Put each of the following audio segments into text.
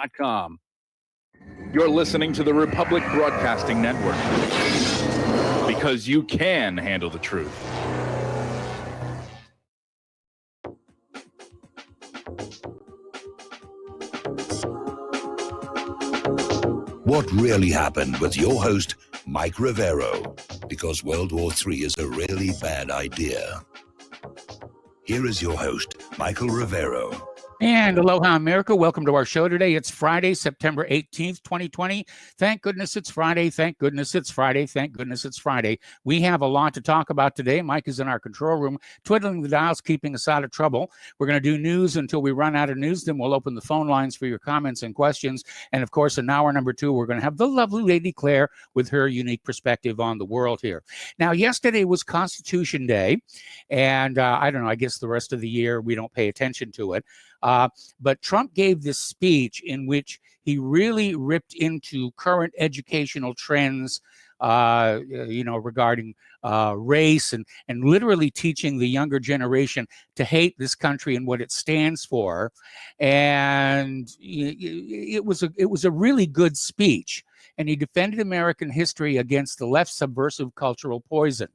RepublicBroadcastingNetwork.com. You're listening to the Republic Broadcasting Network, because you can handle the truth. What really happened with your host, Mike Rivero, because World War III is a really bad idea. Here is your host, Michael Rivero. And aloha, America. Welcome to our show today. It's Friday, September 18th, 2020. Thank goodness it's Friday. Thank goodness it's Friday. Thank goodness it's Friday. We have a lot to talk about today. Mike is in our control room, twiddling the dials, keeping us out of trouble. We're going to do news until we run out of news. Then we'll open the phone lines for your comments and questions. And of course, in hour number 2, we're going to have the lovely Lady Claire with her unique perspective on the world here. Now, yesterday was Constitution Day. And I don't know, I guess the rest of the year we don't pay attention to it. But Trump gave this speech in which he really ripped into current educational trends, regarding race and literally teaching the younger generation to hate this country and what it stands for. And it was a really good speech. And he defended American history against the left's subversive cultural poison.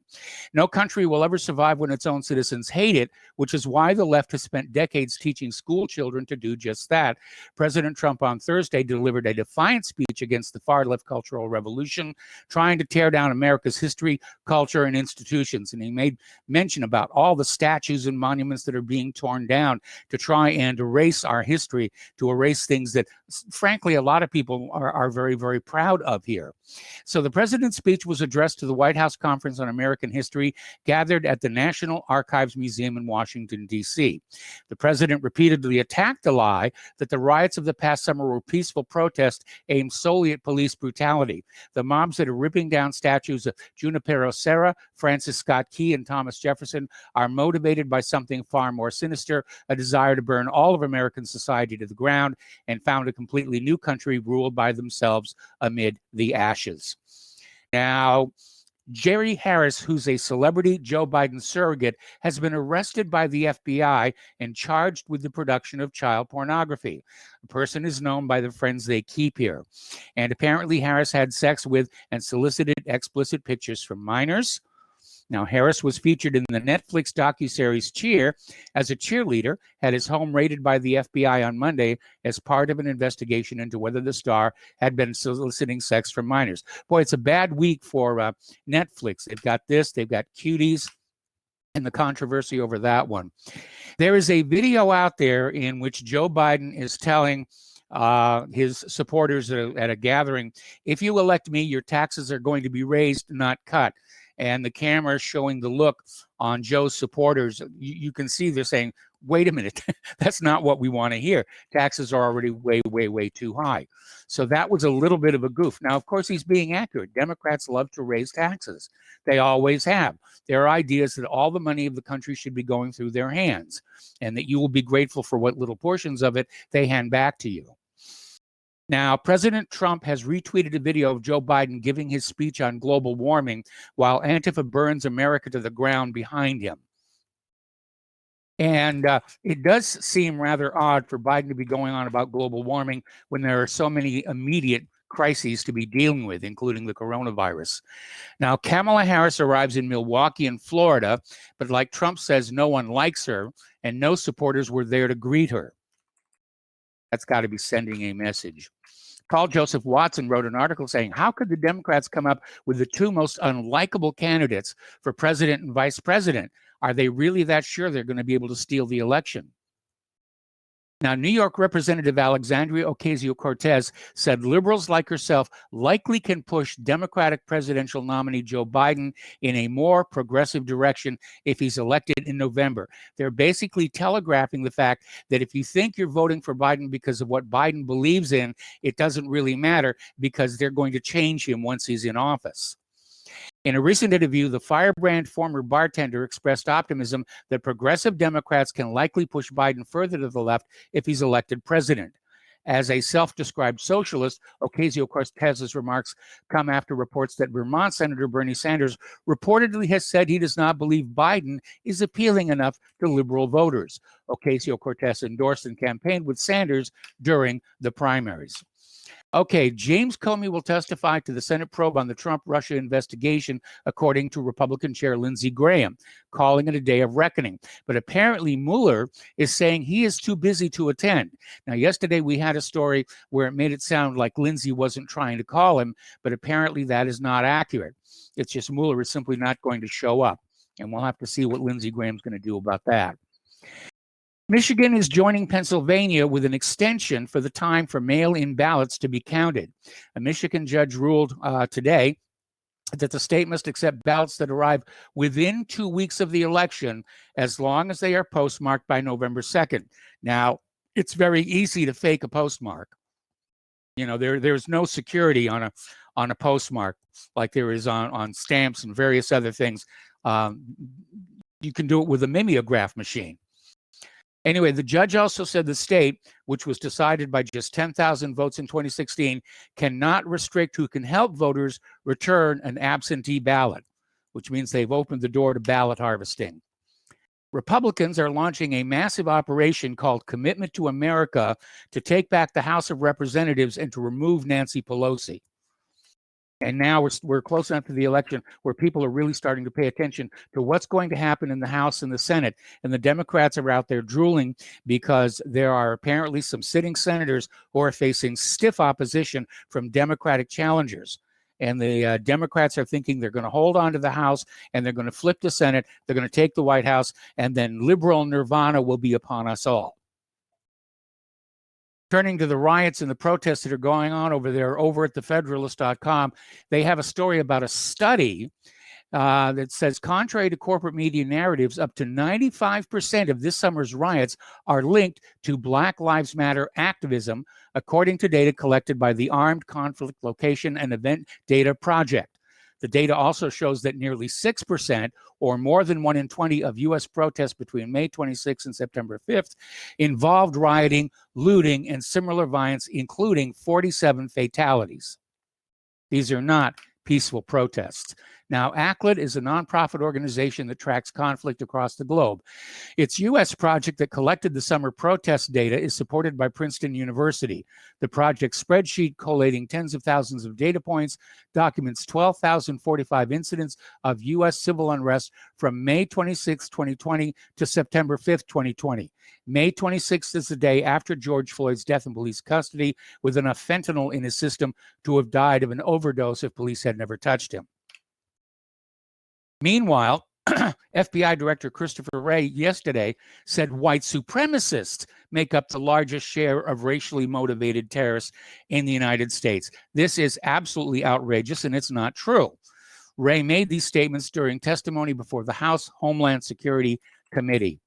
No country will ever survive when its own citizens hate it, which is why the left has spent decades teaching school children to do just that. President Trump on Thursday delivered a defiant speech against the far-left cultural revolution, trying to tear down America's history, culture, and institutions. And he made mention about all the statues and monuments that are being torn down to try and erase our history, to erase things that, frankly, a lot of people are very, very proud of here. So the president's speech was addressed to the White House Conference on American History, gathered at the National Archives Museum in Washington, D.C. The president repeatedly attacked the lie that the riots of the past summer were peaceful protests aimed solely at police brutality. The mobs that are ripping down statues of Junipero Serra, Francis Scott Key, and Thomas Jefferson are motivated by something far more sinister, a desire to burn all of American society to the ground and found a completely new country ruled by themselves amid the ashes. Now, Jerry Harris, who's a celebrity Joe Biden surrogate, has been arrested by the FBI and charged with the production of child pornography. The person is known by the friends they keep here. And apparently Harris had sex with and solicited explicit pictures from minors. Now, Harris was featured in the Netflix docuseries Cheer as a cheerleader, had his home raided by the FBI on Monday as part of an investigation into whether the star had been soliciting sex from minors. Boy, it's a bad week for Netflix. They've got this, they've got Cuties, and the controversy over that one. There is a video out there in which Joe Biden is telling his supporters at a gathering, if you elect me, your taxes are going to be raised, not cut. And the camera is showing the look on Joe's supporters. You can see they're saying, wait a minute, that's not what we want to hear. Taxes are already way, way, way too high. So that was a little bit of a goof. Now, of course, he's being accurate. Democrats love to raise taxes. They always have. There are ideas that all the money of the country should be going through their hands, and that you will be grateful for what little portions of it they hand back to you. Now, President Trump has retweeted a video of Joe Biden giving his speech on global warming while Antifa burns America to the ground behind him. And it does seem rather odd for Biden to be going on about global warming when there are so many immediate crises to be dealing with, including the coronavirus. Now, Kamala Harris arrives in Milwaukee in Florida, but like Trump says, no one likes her and no supporters were there to greet her. That's got to be sending a message. Paul Joseph Watson wrote an article saying, how could the Democrats come up with the two most unlikable candidates for president and vice president? Are they really that sure they're going to be able to steal the election? Now, New York Representative Alexandria Ocasio-Cortez said liberals like herself likely can push Democratic presidential nominee Joe Biden in a more progressive direction if he's elected in November. They're basically telegraphing the fact that if you think you're voting for Biden because of what Biden believes in, it doesn't really matter because they're going to change him once he's in office. In a recent interview, the firebrand former bartender expressed optimism that progressive Democrats can likely push Biden further to the left if he's elected president. As a self-described socialist, Ocasio-Cortez's remarks come after reports that Vermont Senator Bernie Sanders reportedly has said he does not believe Biden is appealing enough to liberal voters. Ocasio-Cortez endorsed and campaigned with Sanders during the primaries. Okay, James Comey will testify to the Senate probe on the Trump-Russia investigation, according to Republican Chair Lindsey Graham, calling it a day of reckoning. But apparently Mueller is saying he is too busy to attend. Now, yesterday we had a story where it made it sound like Lindsey wasn't trying to call him, but apparently that is not accurate. It's just Mueller is simply not going to show up, and we'll have to see what Lindsey Graham's going to do about that. Michigan is joining Pennsylvania with an extension for the time for mail-in ballots to be counted. A Michigan judge ruled today that the state must accept ballots that arrive within 2 weeks of the election, as long as they are postmarked by November 2nd. Now, it's very easy to fake a postmark. You know, there's no security on a postmark like there is on stamps and various other things. You can do it with a mimeograph machine. Anyway, the judge also said the state, which was decided by just 10,000 votes in 2016, cannot restrict who can help voters return an absentee ballot, which means they've opened the door to ballot harvesting. Republicans are launching a massive operation called Commitment to America to take back the House of Representatives and to remove Nancy Pelosi. And now we're close enough to the election where people are really starting to pay attention to what's going to happen in the House and the Senate. And the Democrats are out there drooling because there are apparently some sitting senators who are facing stiff opposition from Democratic challengers. And the Democrats are thinking they're going to hold on to the House and they're going to flip the Senate. They're going to take the White House, and then liberal nirvana will be upon us all. Turning to the riots and the protests that are going on over there, over at thefederalist.com, they have a story about a study that says, contrary to corporate media narratives, up to 95% of this summer's riots are linked to Black Lives Matter activism, according to data collected by the Armed Conflict Location and Event Data Project. The data also shows that nearly 6%, or more than 1 in 20 of U.S. protests between May 26 and September 5th, involved rioting, looting, and similar violence, including 47 fatalities. These are not peaceful protests. Now, ACLED is a nonprofit organization that tracks conflict across the globe. Its U.S. project that collected the summer protest data is supported by Princeton University. The project spreadsheet, collating tens of thousands of data points, documents 12,045 incidents of U.S. civil unrest from May 26, 2020 to September 5, 2020. May 26th is the day after George Floyd's death in police custody with enough fentanyl in his system to have died of an overdose if police had never touched him. Meanwhile, FBI Director Christopher Wray yesterday said white supremacists make up the largest share of racially motivated terrorists in the United States. This is absolutely outrageous, and it's not true. Wray made these statements during testimony before the House Homeland Security Committee.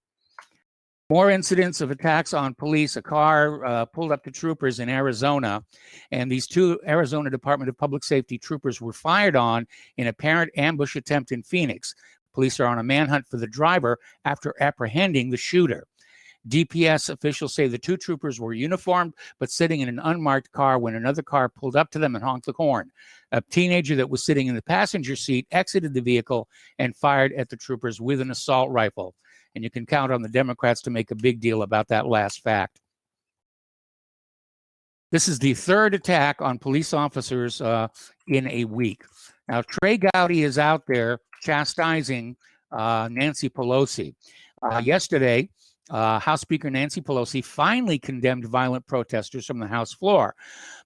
More incidents of attacks on police. A car pulled up to troopers in Arizona, and these 2 Arizona Department of Public Safety troopers were fired on in apparent ambush attempt in Phoenix. Police are on a manhunt for the driver after apprehending the shooter. DPS officials say the 2 troopers were uniformed but sitting in an unmarked car when another car pulled up to them and honked the horn. A teenager that was sitting in the passenger seat exited the vehicle and fired at the troopers with an assault rifle. And you can count on the Democrats to make a big deal about that last fact. This is the 3rd attack on police officers in a week. Now, Trey Gowdy is out there chastising Nancy Pelosi. Yesterday, House Speaker Nancy Pelosi finally condemned violent protesters from the House floor.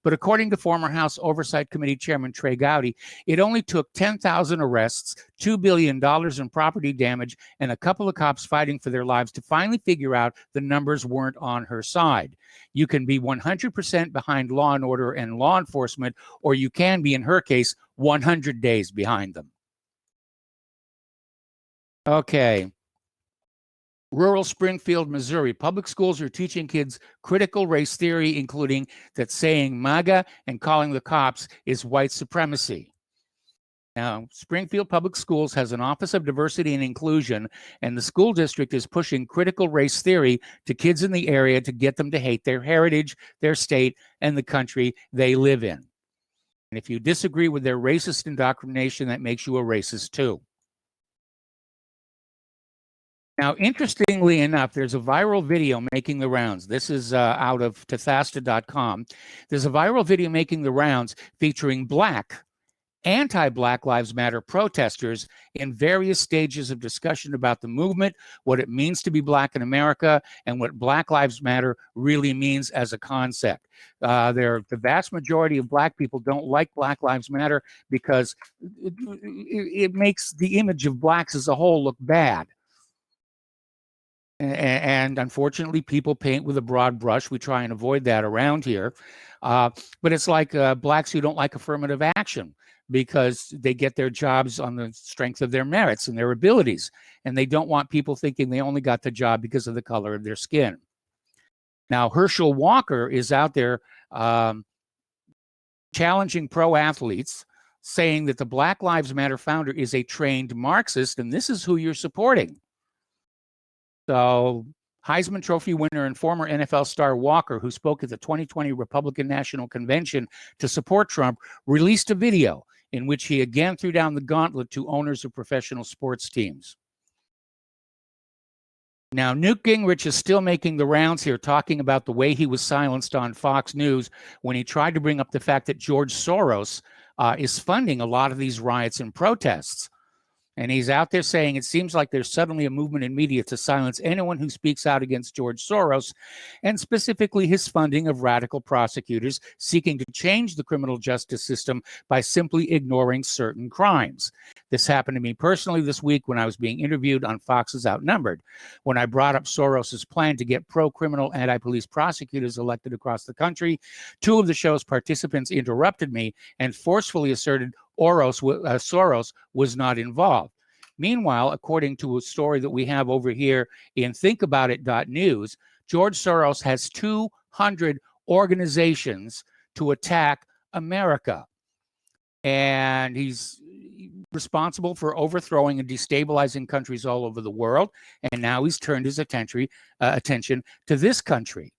But according to former House Oversight Committee Chairman Trey Gowdy, it only took 10,000 arrests, $2 billion in property damage, and a couple of cops fighting for their lives to finally figure out the numbers weren't on her side. You can be 100% behind law and order and law enforcement, or you can be, in her case, 100 days behind them. Okay. Rural Springfield, Missouri. Public schools are teaching kids critical race theory, including that saying MAGA and calling the cops is white supremacy. Now, Springfield Public Schools has an Office of Diversity and Inclusion, and the school district is pushing critical race theory to kids in the area to get them to hate their heritage, their state, and the country they live in. And if you disagree with their racist indoctrination, that makes you a racist too. Now, interestingly enough, there's a viral video making the rounds. This is out of Tethasta.com. There's a viral video making the rounds featuring anti-Black Lives Matter protesters in various stages of discussion about the movement, what it means to be Black in America, and what Black Lives Matter really means as a concept. The vast majority of Black people don't like Black Lives Matter because it makes the image of Blacks as a whole look bad. And unfortunately, people paint with a broad brush. We try and avoid that around here. But it's like Blacks who don't like affirmative action, because they get their jobs on the strength of their merits and their abilities. And they don't want people thinking they only got the job because of the color of their skin. Now, Herschel Walker is out there challenging pro athletes, saying that the Black Lives Matter founder is a trained Marxist, and this is who you're supporting. So Heisman Trophy winner and former NFL star Walker, who spoke at the 2020 Republican National Convention to support Trump, released a video in which he again threw down the gauntlet to owners of professional sports teams. Now, Newt Gingrich is still making the rounds here, talking about the way he was silenced on Fox News when he tried to bring up the fact that George Soros is funding a lot of these riots and protests. And he's out there saying it seems like there's suddenly a movement in media to silence anyone who speaks out against George Soros, and specifically his funding of radical prosecutors seeking to change the criminal justice system by simply ignoring certain crimes. This happened to me personally this week when I was being interviewed on Fox's Outnumbered, when I brought up Soros's plan to get pro-criminal anti-police prosecutors elected across the country. Two of the show's participants interrupted me and forcefully asserted Soros was not involved. Meanwhile, according to a story that we have over here in thinkaboutit.news, George Soros has 200 organizations to attack America. And he's responsible for overthrowing and destabilizing countries all over the world. And now he's turned his attention to this country.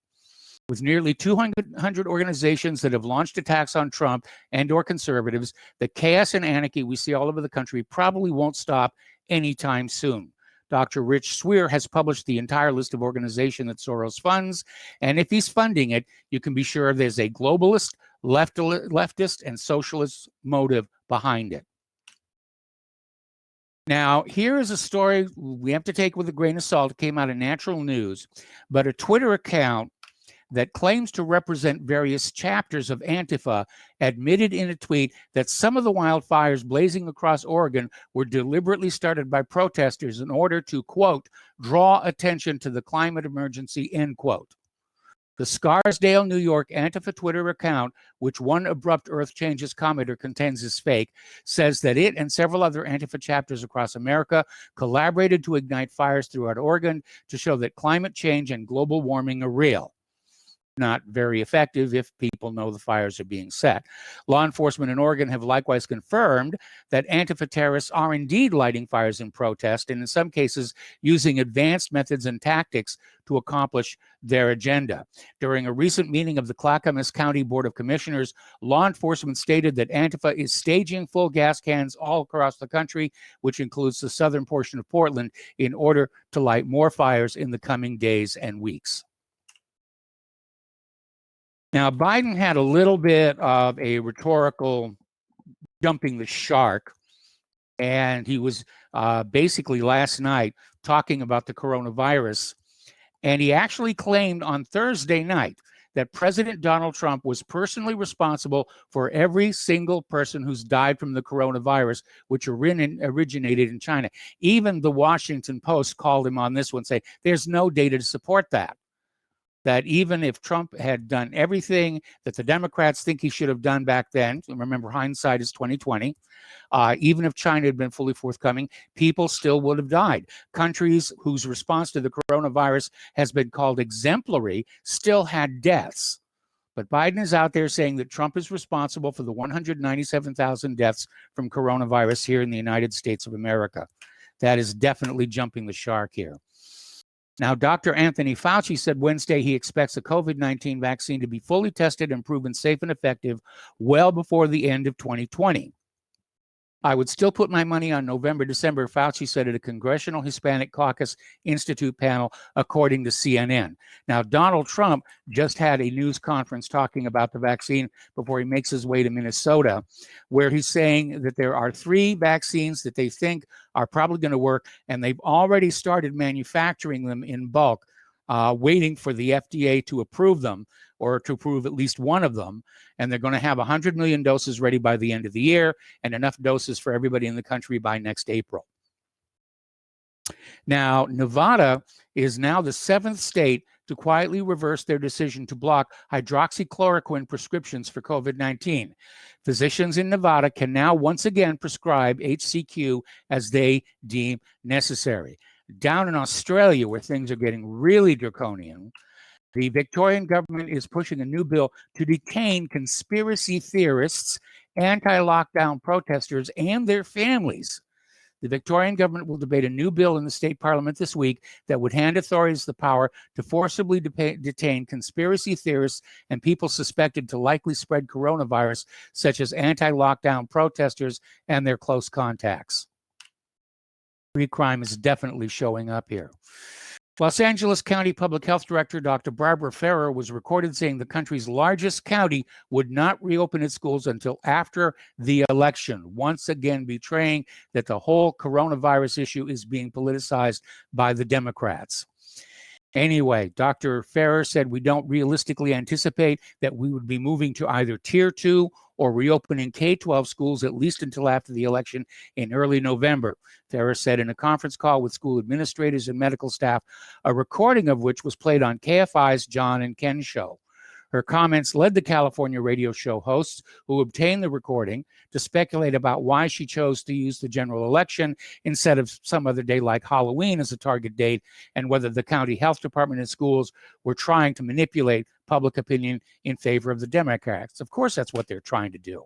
With nearly 200 organizations that have launched attacks on Trump and or conservatives, the chaos and anarchy we see all over the country probably won't stop anytime soon. Dr. Rich Swear has published the entire list of organizations that Soros funds, and if he's funding it, you can be sure there's a globalist, leftist, and socialist motive behind it. Now, here is a story we have to take with a grain of salt. It came out of Natural News, but a Twitter account that claims to represent various chapters of Antifa admitted in a tweet that some of the wildfires blazing across Oregon were deliberately started by protesters in order to, quote, draw attention to the climate emergency, end quote. The Scarsdale, New York Antifa Twitter account, which one Abrupt Earth Changes commenter contends is fake, says that it and several other Antifa chapters across America collaborated to ignite fires throughout Oregon to show that climate change and global warming are real. Not very effective if people know the fires are being set. Law enforcement in Oregon have likewise confirmed that Antifa terrorists are indeed lighting fires in protest, and in some cases using advanced methods and tactics to accomplish their agenda. During a recent meeting of the Clackamas County Board of Commissioners, law enforcement stated that Antifa is staging full gas cans all across the country, which includes the southern portion of Portland, in order to light more fires in the coming days and weeks. Now, Biden had a little bit of a rhetorical jumping the shark, and he was basically last night talking about the coronavirus, and he actually claimed on Thursday night that President Donald Trump was personally responsible for every single person who's died from the coronavirus, which originated in China. Even the Washington Post called him on this one, saying there's no data to support that. That even if Trump had done everything that the Democrats think he should have done back then, remember hindsight is 2020, even if China had been fully forthcoming, people still would have died. Countries whose response to the coronavirus has been called exemplary still had deaths. But Biden is out there saying that Trump is responsible for the 197,000 deaths from coronavirus here in the United States of America. That is definitely jumping the shark here. Now, Dr. Anthony Fauci said Wednesday he expects the COVID-19 vaccine to be fully tested and proven safe and effective well before the end of 2020. I would still put my money on November, December, Fauci said at a Congressional Hispanic Caucus Institute panel, according to CNN. Now, Donald Trump just had a news conference talking about the vaccine before he makes his way to Minnesota, where he's saying that there are 3 vaccines that they think are probably going to work, and they've already started manufacturing them in bulk, waiting for the FDA to approve them, or to approve at least one of them. And they're going to have 100 million doses ready by the end of the year and enough doses for everybody in the country by next April. Now, Nevada is now the 7th state to quietly reverse their decision to block hydroxychloroquine prescriptions for COVID-19. Physicians in Nevada can now once again prescribe HCQ as they deem necessary. Down in Australia, where things are getting really draconian, the Victorian government is pushing a new bill to detain conspiracy theorists, anti-lockdown protesters, and their families. The Victorian government will debate a new bill in the state parliament this week that would hand authorities the power to forcibly detain conspiracy theorists and people suspected to likely spread coronavirus, such as anti-lockdown protesters and their close contacts. Crime is definitely showing up here. Los Angeles County Public Health Director Dr. Barbara Ferrer was recorded saying the country's largest county would not reopen its schools until after the election, once again betraying that the whole coronavirus issue is being politicized by the Democrats. Anyway, Dr. Ferrer said we don't realistically anticipate that we would be moving to either Tier 2 or reopening K-12 schools at least until after the election in early November. Ferrer said in a conference call with school administrators and medical staff, a recording of which was played on KFI's John and Ken show. Her comments led the California radio show hosts who obtained the recording to speculate about why she chose to use the general election instead of some other day like Halloween as a target date, and whether the county health department and schools were trying to manipulate public opinion in favor of the Democrats. Of course, that's what they're trying to do. Of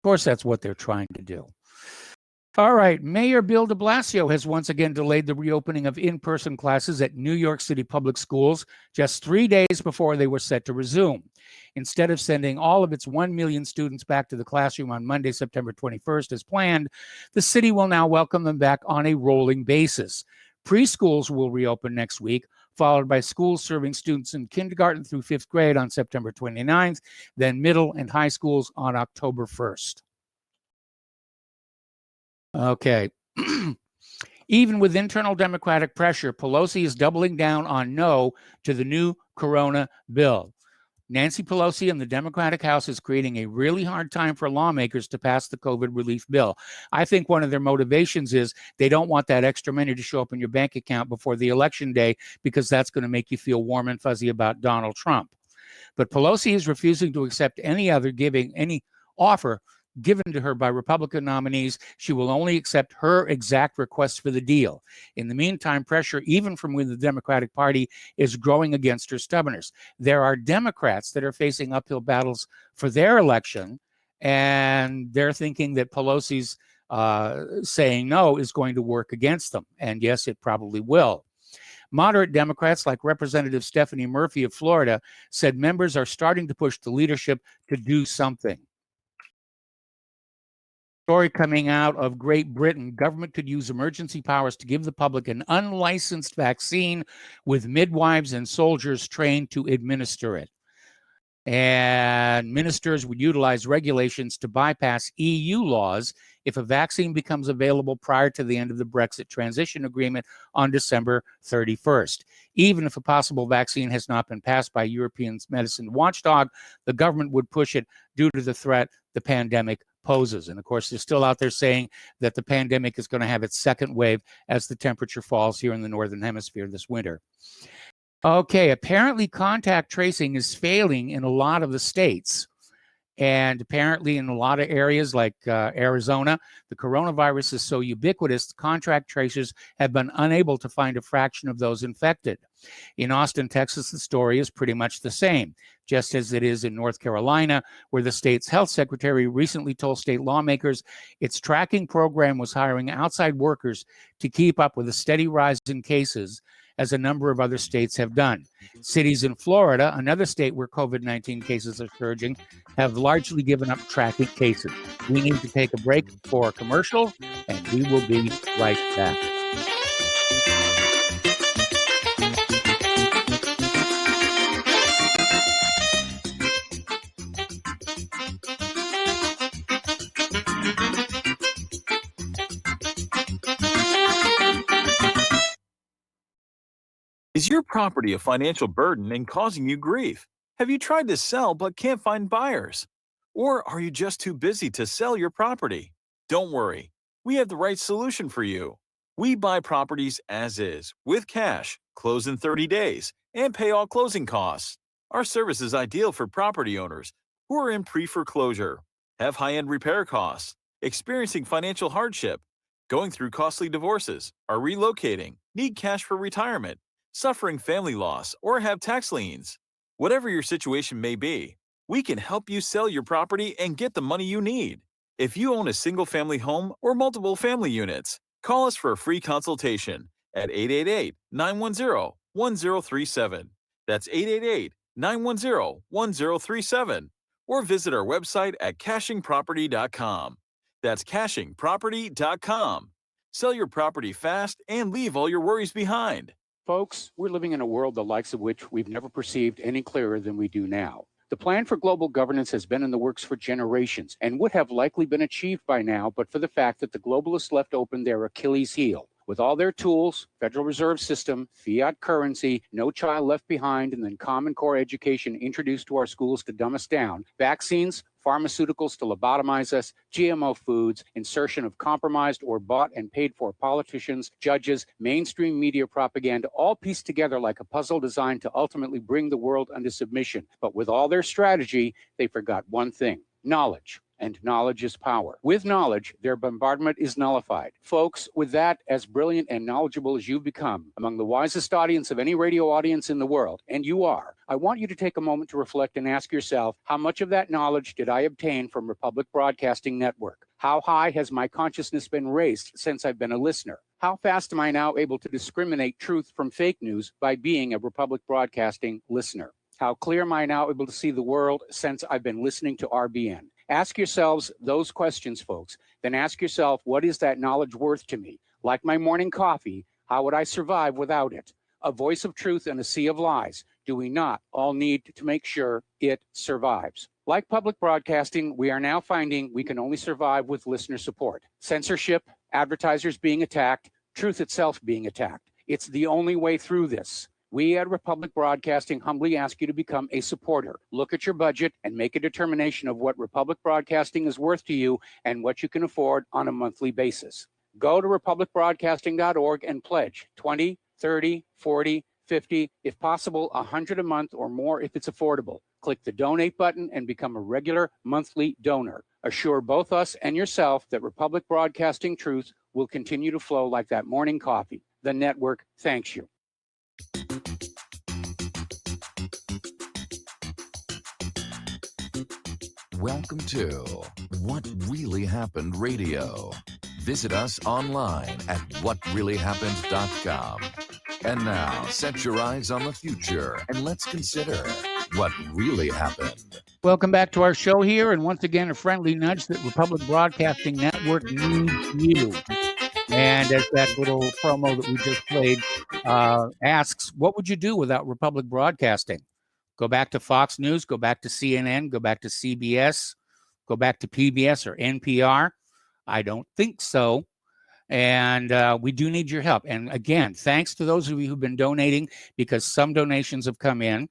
course, that's what they're trying to do. All right, Mayor Bill de Blasio has once again delayed the reopening of in-person classes at New York City public schools just 3 days before they were set to resume. Instead of sending all of its 1 million students back to the classroom on Monday, September 21st as planned, the city will now welcome them back on a rolling basis. Preschools will reopen next week, followed by schools serving students in kindergarten through 5th grade on September 29th, then middle and high schools on October 1st. Okay. Even with internal Democratic pressure, Pelosi is doubling down on no to the new Corona bill. Nancy Pelosi and the Democratic House is creating a really hard time for lawmakers to pass the COVID relief bill. I think one of their motivations is they don't want that extra money to show up in your bank account before the election day, because that's going to make you feel warm and fuzzy about Donald Trump. But Pelosi is refusing to accept any offer given to her by Republican nominees. She will only accept her exact request for the deal. In the meantime, pressure, even from within the Democratic Party, is growing against her stubbornness. There are Democrats that are facing uphill battles for their election, and they're thinking that Pelosi's saying no is going to work against them. And yes, it probably will. Moderate Democrats like Representative Stephanie Murphy of Florida said members are starting to push the leadership to do something. Story coming out of Great Britain, government could use emergency powers to give the public an unlicensed vaccine with midwives and soldiers trained to administer it. And ministers would utilize regulations to bypass EU laws if a vaccine becomes available prior to the end of the Brexit transition agreement on December 31st. Even if a possible vaccine has not been passed by European medicine watchdog, the government would push it due to the threat the pandemic poses. And of course, they're still out there saying that the pandemic is going to have its second wave as the temperature falls here in the Northern Hemisphere this winter. Okay, apparently contact tracing is failing in a lot of the states. And apparently in a lot of areas like Arizona, the coronavirus is so ubiquitous, contract tracers have been unable to find a fraction of those infected. In Austin, Texas, the story is pretty much the same, just as it is in North Carolina, where the state's health secretary recently told state lawmakers its tracking program was hiring outside workers to keep up with a steady rise in cases, as a number of other states have done. Cities in Florida, another state where COVID-19 cases are surging, have largely given up tracking cases. We need to take a break for a commercial, and we will be right back. Is your property a financial burden and causing you grief? Have you tried to sell but can't find buyers? Or are you just too busy to sell your property? Don't worry, we have the right solution for you. We buy properties as is, with cash, close in 30 days, and pay all closing costs. Our service is ideal for property owners who are in pre-foreclosure, have high-end repair costs, experiencing financial hardship, going through costly divorces, are relocating, need cash for retirement, suffering family loss, or have tax liens. Whatever your situation may be, we can help you sell your property and get the money you need. If you own a single-family home or multiple family units, call us for a free consultation at 888-910-1037. That's 888-910-1037. Or visit our website at cashingproperty.com. That's cashingproperty.com. Sell your property fast and leave all your worries behind. Folks, we're living in a world the likes of which we've never perceived any clearer than we do now. The plan for global governance has been in the works for generations and would have likely been achieved by now, but for the fact that the globalists left open their Achilles heel. With all their tools, Federal Reserve System, fiat currency, no child left behind, and then Common Core education introduced to our schools to dumb us down, vaccines, pharmaceuticals to lobotomize us, GMO foods, insertion of compromised or bought and paid for politicians, judges, mainstream media propaganda, all pieced together like a puzzle designed to ultimately bring the world under submission. But with all their strategy, they forgot one thing: knowledge. And knowledge is power. With knowledge, their bombardment is nullified. Folks, with that, as brilliant and knowledgeable as you've become, among the wisest audience of any radio audience in the world, and you are, I want you to take a moment to reflect and ask yourself, how much of that knowledge did I obtain from Republic Broadcasting Network? How high has my consciousness been raised since I've been a listener? How fast am I now able to discriminate truth from fake news by being a Republic Broadcasting listener? How clear am I now able to see the world since I've been listening to RBN? Ask yourselves those questions, folks. Then ask yourself, what is that knowledge worth to me? Like my morning coffee, how would I survive without it? A voice of truth in a sea of lies. Do we not all need to make sure it survives? Like public broadcasting, we are now finding we can only survive with listener support. Censorship, advertisers being attacked, truth itself being attacked. It's the only way through this. We at Republic Broadcasting humbly ask you to become a supporter. Look at your budget and make a determination of what Republic Broadcasting is worth to you and what you can afford on a monthly basis. Go to republicbroadcasting.org and pledge 20, 30, 40, 50, if possible, 100 a month or more if it's affordable. Click the donate button and become a regular monthly donor. Assure both us and yourself that Republic Broadcasting truth will continue to flow like that morning coffee. The network thanks you. Welcome to What Really Happened Radio. Visit us online at whatreallyhappened.com. And now, set your eyes on the future and let's consider what really happened. Welcome back to our show here, and once again, a friendly nudge that Republic Broadcasting Network needs you. And as that little promo that we just played asks, what would you do without Republic Broadcasting? Go back to Fox News, go back to CNN, go back to CBS, go back to PBS or NPR. I don't think so. And we do need your help. And again, thanks to those of you who've been donating, because some donations have come in.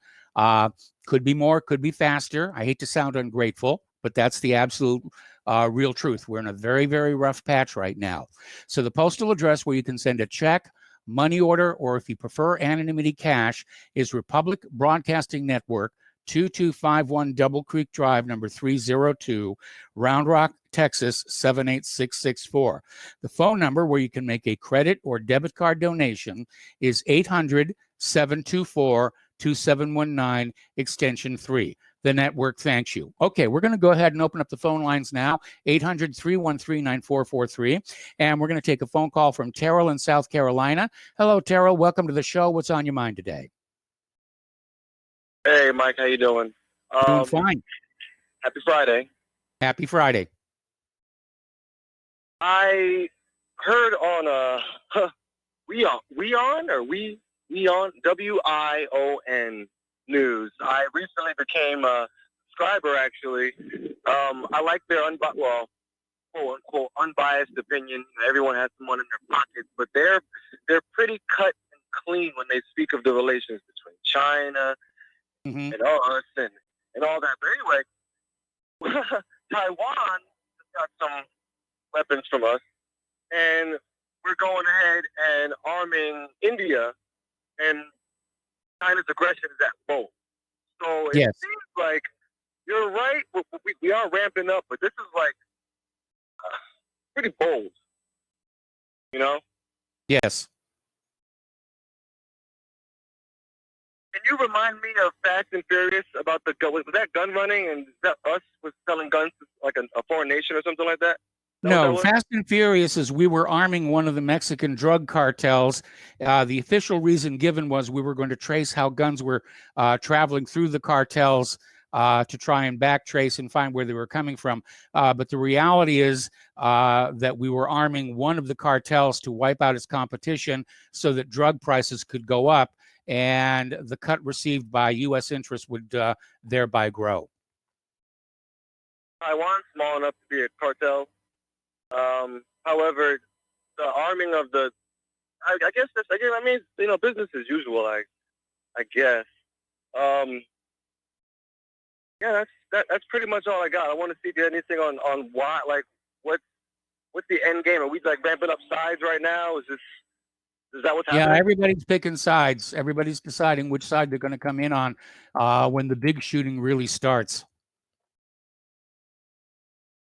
Could be more, could be faster. I hate to sound ungrateful, but that's the absolute real truth. We're in a very, very rough patch right now. So the postal address where you can send a check, money order, or if you prefer anonymity cash, is Republic Broadcasting Network, 2251 Double Creek Drive, number 302, Round Rock, Texas 78664. The phone number where you can make a credit or debit card donation is 800-724-2719, extension 3. The network thanks you. Okay, we're going to go ahead and open up the phone lines now, 800-313-9443. And we're going to take a phone call from Terrell in South Carolina. Hello, Terrell. Welcome to the show. What's on your mind today? Hey, Mike. How you doing? Doing fine. Happy Friday. Happy Friday. I heard on WION WION news. I recently became a subscriber. Actually, I like their quote unquote unbiased opinion. Everyone has someone in their pockets, but they're pretty cut and clean when they speak of the relations between China and us and all that. But anyway, Taiwan got some weapons from us, and we're going ahead and arming India, and China's aggression is at both. So it seems like you're right. We are ramping up, but this is like pretty bold, you know? Yes. Can you remind me of Fast and Furious about the gun? Was that gun running, and is that us was selling guns to like a foreign nation or something like that? No, Fast and Furious is we were arming one of the Mexican drug cartels. The official reason given was we were going to trace how guns were traveling through the cartels to try and backtrace and find where they were coming from. But the reality is that we were arming one of the cartels to wipe out its competition so that drug prices could go up and the cut received by U.S. interests would thereby grow. Taiwan's small enough to be a cartel. However, the arming of I guess that's, again, I mean, you know, business as usual, I guess. Yeah, that's pretty much all I got. I want to see if you had anything on why, like, what's the end game? Are we like ramping up sides right now? Is that what's happening? Yeah, everybody's picking sides. Everybody's deciding which side they're going to come in on when the big shooting really starts.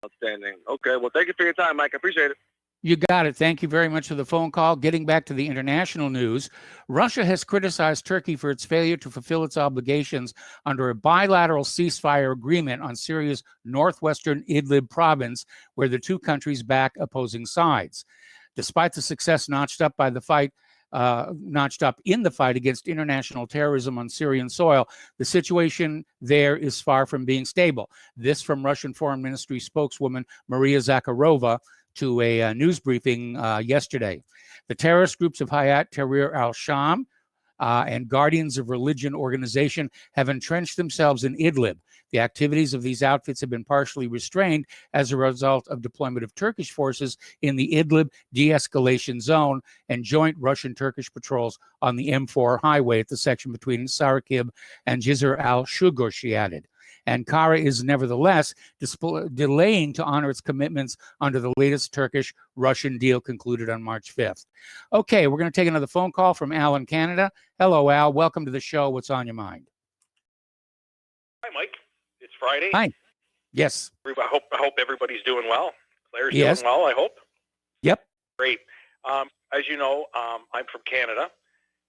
Outstanding. Okay, well, thank you for your time, Mike. I appreciate it. You got it. Thank you very much for the phone call. Getting back to the international news, Russia has criticized Turkey for its failure to fulfill its obligations under a bilateral ceasefire agreement on Syria's northwestern Idlib province, where the two countries back opposing sides. Despite the success notched up in the fight against international terrorism on Syrian soil, the situation there is far from being stable. This from Russian Foreign Ministry spokeswoman Maria Zakharova to a news briefing yesterday. The terrorist groups of Hayat Tahrir al-Sham and Guardians of Religion organization have entrenched themselves in Idlib. The activities of these outfits have been partially restrained as a result of deployment of Turkish forces in the Idlib de-escalation zone and joint Russian-Turkish patrols on the M4 highway at the section between Sarakib and Jizr al-Shugur, she added. Ankara is nevertheless delaying to honor its commitments under the latest Turkish-Russian deal concluded on March 5th. Okay, we're going to take another phone call from Al in Canada. Hello, Al. Welcome to the show. What's on your mind? Hi, Mike. It's Friday. Hi. Yes. I hope everybody's doing well. Claire's Yes. doing well, I hope. Yep. Great. As you know, I'm from Canada.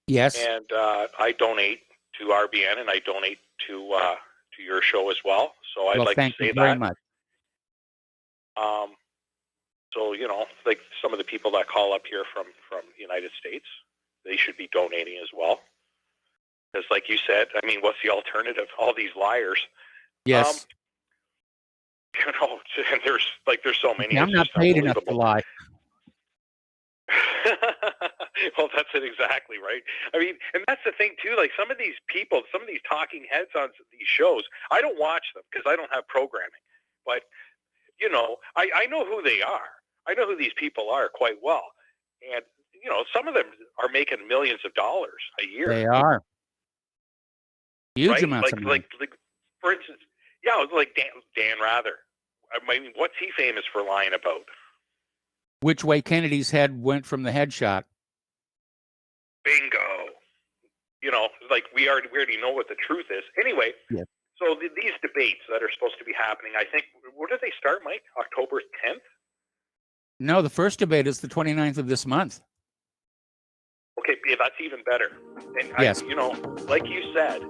Yes. And I donate to RBN, and I donate to your show as well. So I'd like to say thank you that. very much. So, you know, like some of the people that call up here from the United States, they should be donating as well. Because like you said, I mean, what's the alternative? All these liars. Yes. You know, and there's so many. I'm not paid enough to lie. Well, that's it exactly, right? I mean, and that's the thing too. Like some of these people, some of these talking heads on these shows, I don't watch them because I don't have programming. But you know, I know who they are. I know who these people are quite well, and you know, some of them are making millions of dollars a year. They are huge right? amounts of money. Like, for instance, yeah, like Dan Rather. I mean, what's he famous for lying about? Which way Kennedy's head went from the headshot. Bingo. You know, like we already know what the truth is. Anyway, yes. So these debates that are supposed to be happening, I think, where do they start, Mike? October 10th? No, the first debate is the 29th of this month. Okay, yeah, that's even better. And Yes. like you said.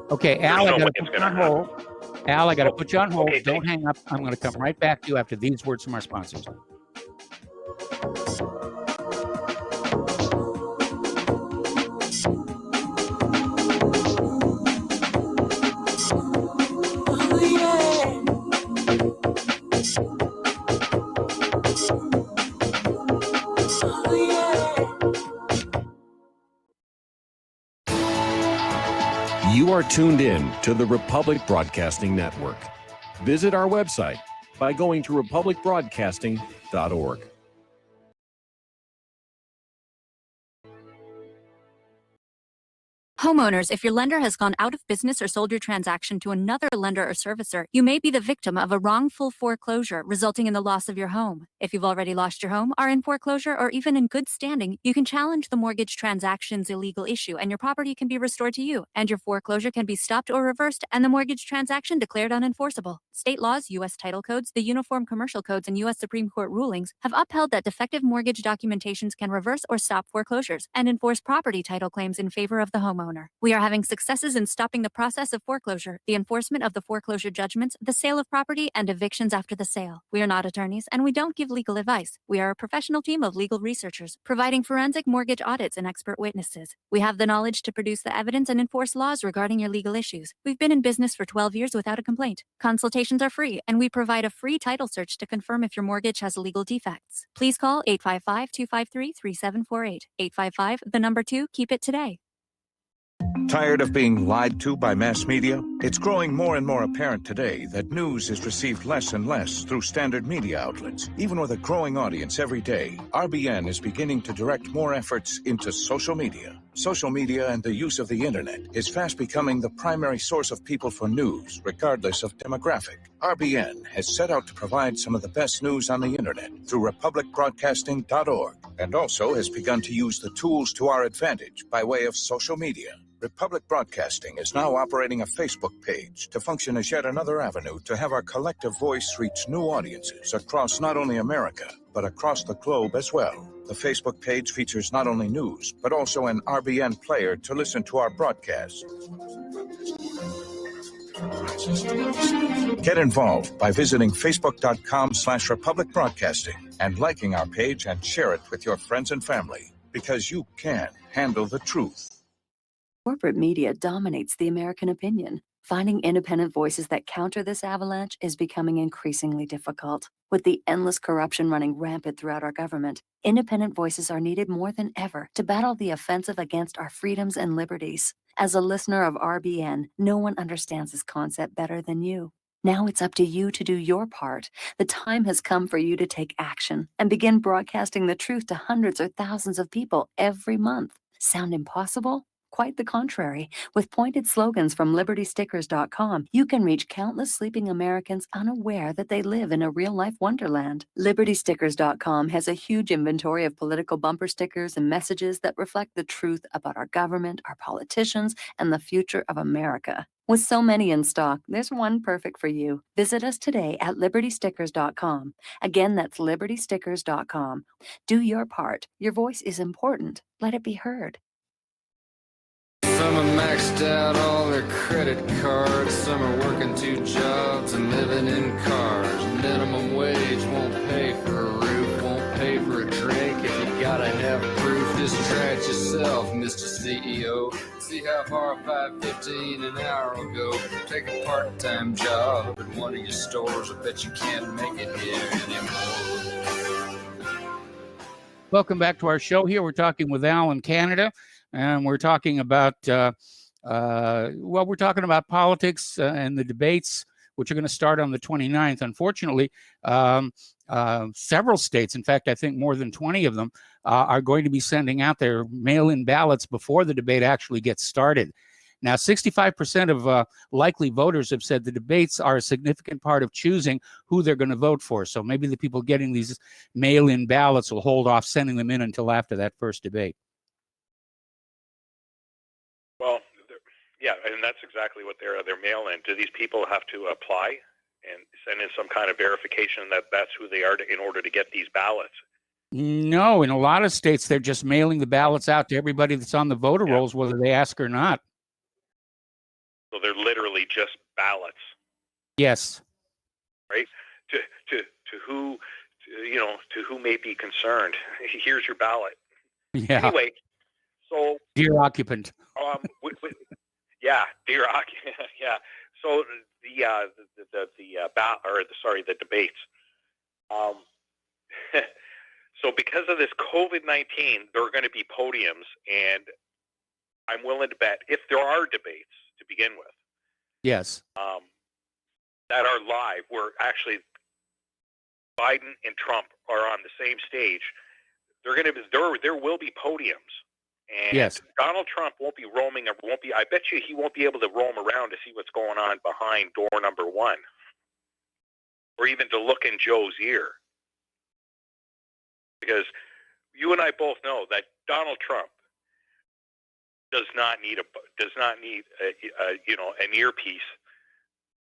Okay, Al, no I way got to it's put you gonna on hold. Al, I got to put you on hold. Okay, Don't hang up. I'm going to come right back to you after these words from our sponsors. You are tuned in to the Republic Broadcasting Network. Visit our website by going to republicbroadcasting.org. Homeowners, if your lender has gone out of business or sold your transaction to another lender or servicer, you may be the victim of a wrongful foreclosure, resulting in the loss of your home. If you've already lost your home, are in foreclosure, or even in good standing, you can challenge the mortgage transaction's illegal issue, and your property can be restored to you, and your foreclosure can be stopped or reversed, and the mortgage transaction declared unenforceable. State laws, U.S. title codes, the Uniform Commercial Codes, and U.S. Supreme Court rulings have upheld that defective mortgage documentations can reverse or stop foreclosures and enforce property title claims in favor of the homeowner. We are having successes in stopping the process of foreclosure, the enforcement of the foreclosure judgments, the sale of property, and evictions after the sale. We are not attorneys, and we don't give legal advice. We are a professional team of legal researchers, providing forensic mortgage audits and expert witnesses. We have the knowledge to produce the evidence and enforce laws regarding your legal issues. We've been in business for 12 years without a complaint. Consultations are free, and we provide a free title search to confirm if your mortgage has legal defects. Please call 855-253-3748. 855, the number 2, keep it today. Tired of being lied to by mass media? It's growing more and more apparent today that news is received less and less through standard media outlets. Even with a growing audience every day, RBN is beginning to direct more efforts into social media. Social media and the use of the internet is fast becoming the primary source of people for news, regardless of demographic. RBN has set out to provide some of the best news on the internet through republicbroadcasting.org, and also has begun to use the tools to our advantage by way of social media. Republic Broadcasting is now operating a Facebook page to function as yet another avenue to have our collective voice reach new audiences across not only America, but across the globe as well. The Facebook page features not only news, but also an RBN player to listen to our broadcasts. Get involved by visiting facebook.com/Republic Broadcasting and liking our page and share it with your friends and family, because you can handle the truth. Corporate media dominates the American opinion. Finding independent voices that counter this avalanche is becoming increasingly difficult. With the endless corruption running rampant throughout our government, independent voices are needed more than ever to battle the offensive against our freedoms and liberties. As a listener of RBN, no one understands this concept better than you. Now it's up to you to do your part. The time has come for you to take action and begin broadcasting the truth to hundreds or thousands of people every month. Sound impossible? Quite the contrary. With pointed slogans from LibertyStickers.com, you can reach countless sleeping Americans unaware that they live in a real-life wonderland. LibertyStickers.com has a huge inventory of political bumper stickers and messages that reflect the truth about our government, our politicians, and the future of America. With so many in stock, there's one perfect for you. Visit us today at LibertyStickers.com. Again, that's LibertyStickers.com. Do your part. Your voice is important. Let it be heard. Some are maxed out all their credit cards. Some are working 2 jobs and living in cars. Minimum wage won't pay for a roof, won't pay for a drink. If you gotta have proof, just try it yourself, Mr. CEO. See how far $5.15 an hour will go. Take a part-time job at one of your stores. I bet you can't make it here anymore. Welcome back to our show here. We're talking with Al in Canada. And we're talking about, we're talking about politics and the debates, which are going to start on the 29th. Unfortunately, several states, in fact, I think more than 20 of them, are going to be sending out their mail-in ballots before the debate actually gets started. Now, 65% of likely voters have said the debates are a significant part of choosing who they're going to vote for. So maybe the people getting these mail-in ballots will hold off sending them in until after that first debate. Well, Yeah, and that's exactly what they're mail-in. Do these people have to apply and send in some kind of verification that that's who they are in order to get these ballots? No, in a lot of states, they're just mailing the ballots out to everybody that's on the voter rolls, whether they ask or not. So they're literally just ballots, Yes. right? To who, to who may be concerned. Here's your ballot. Yeah. Anyway, so Dear occupant. yeah, dear occupant. Yeah. So the debates. So because of this COVID-19, there are going to be podiums, and I'm willing to bet if there are debates to begin with, Yes. that are live, where actually Biden and Trump are on the same stage, there will be podiums, and Yes. Donald Trump won't be roaming. I bet you he won't be able to roam around to see what's going on behind door number 1, or even to look in Joe's ear. Because you and I both know that Donald Trump does not need an earpiece,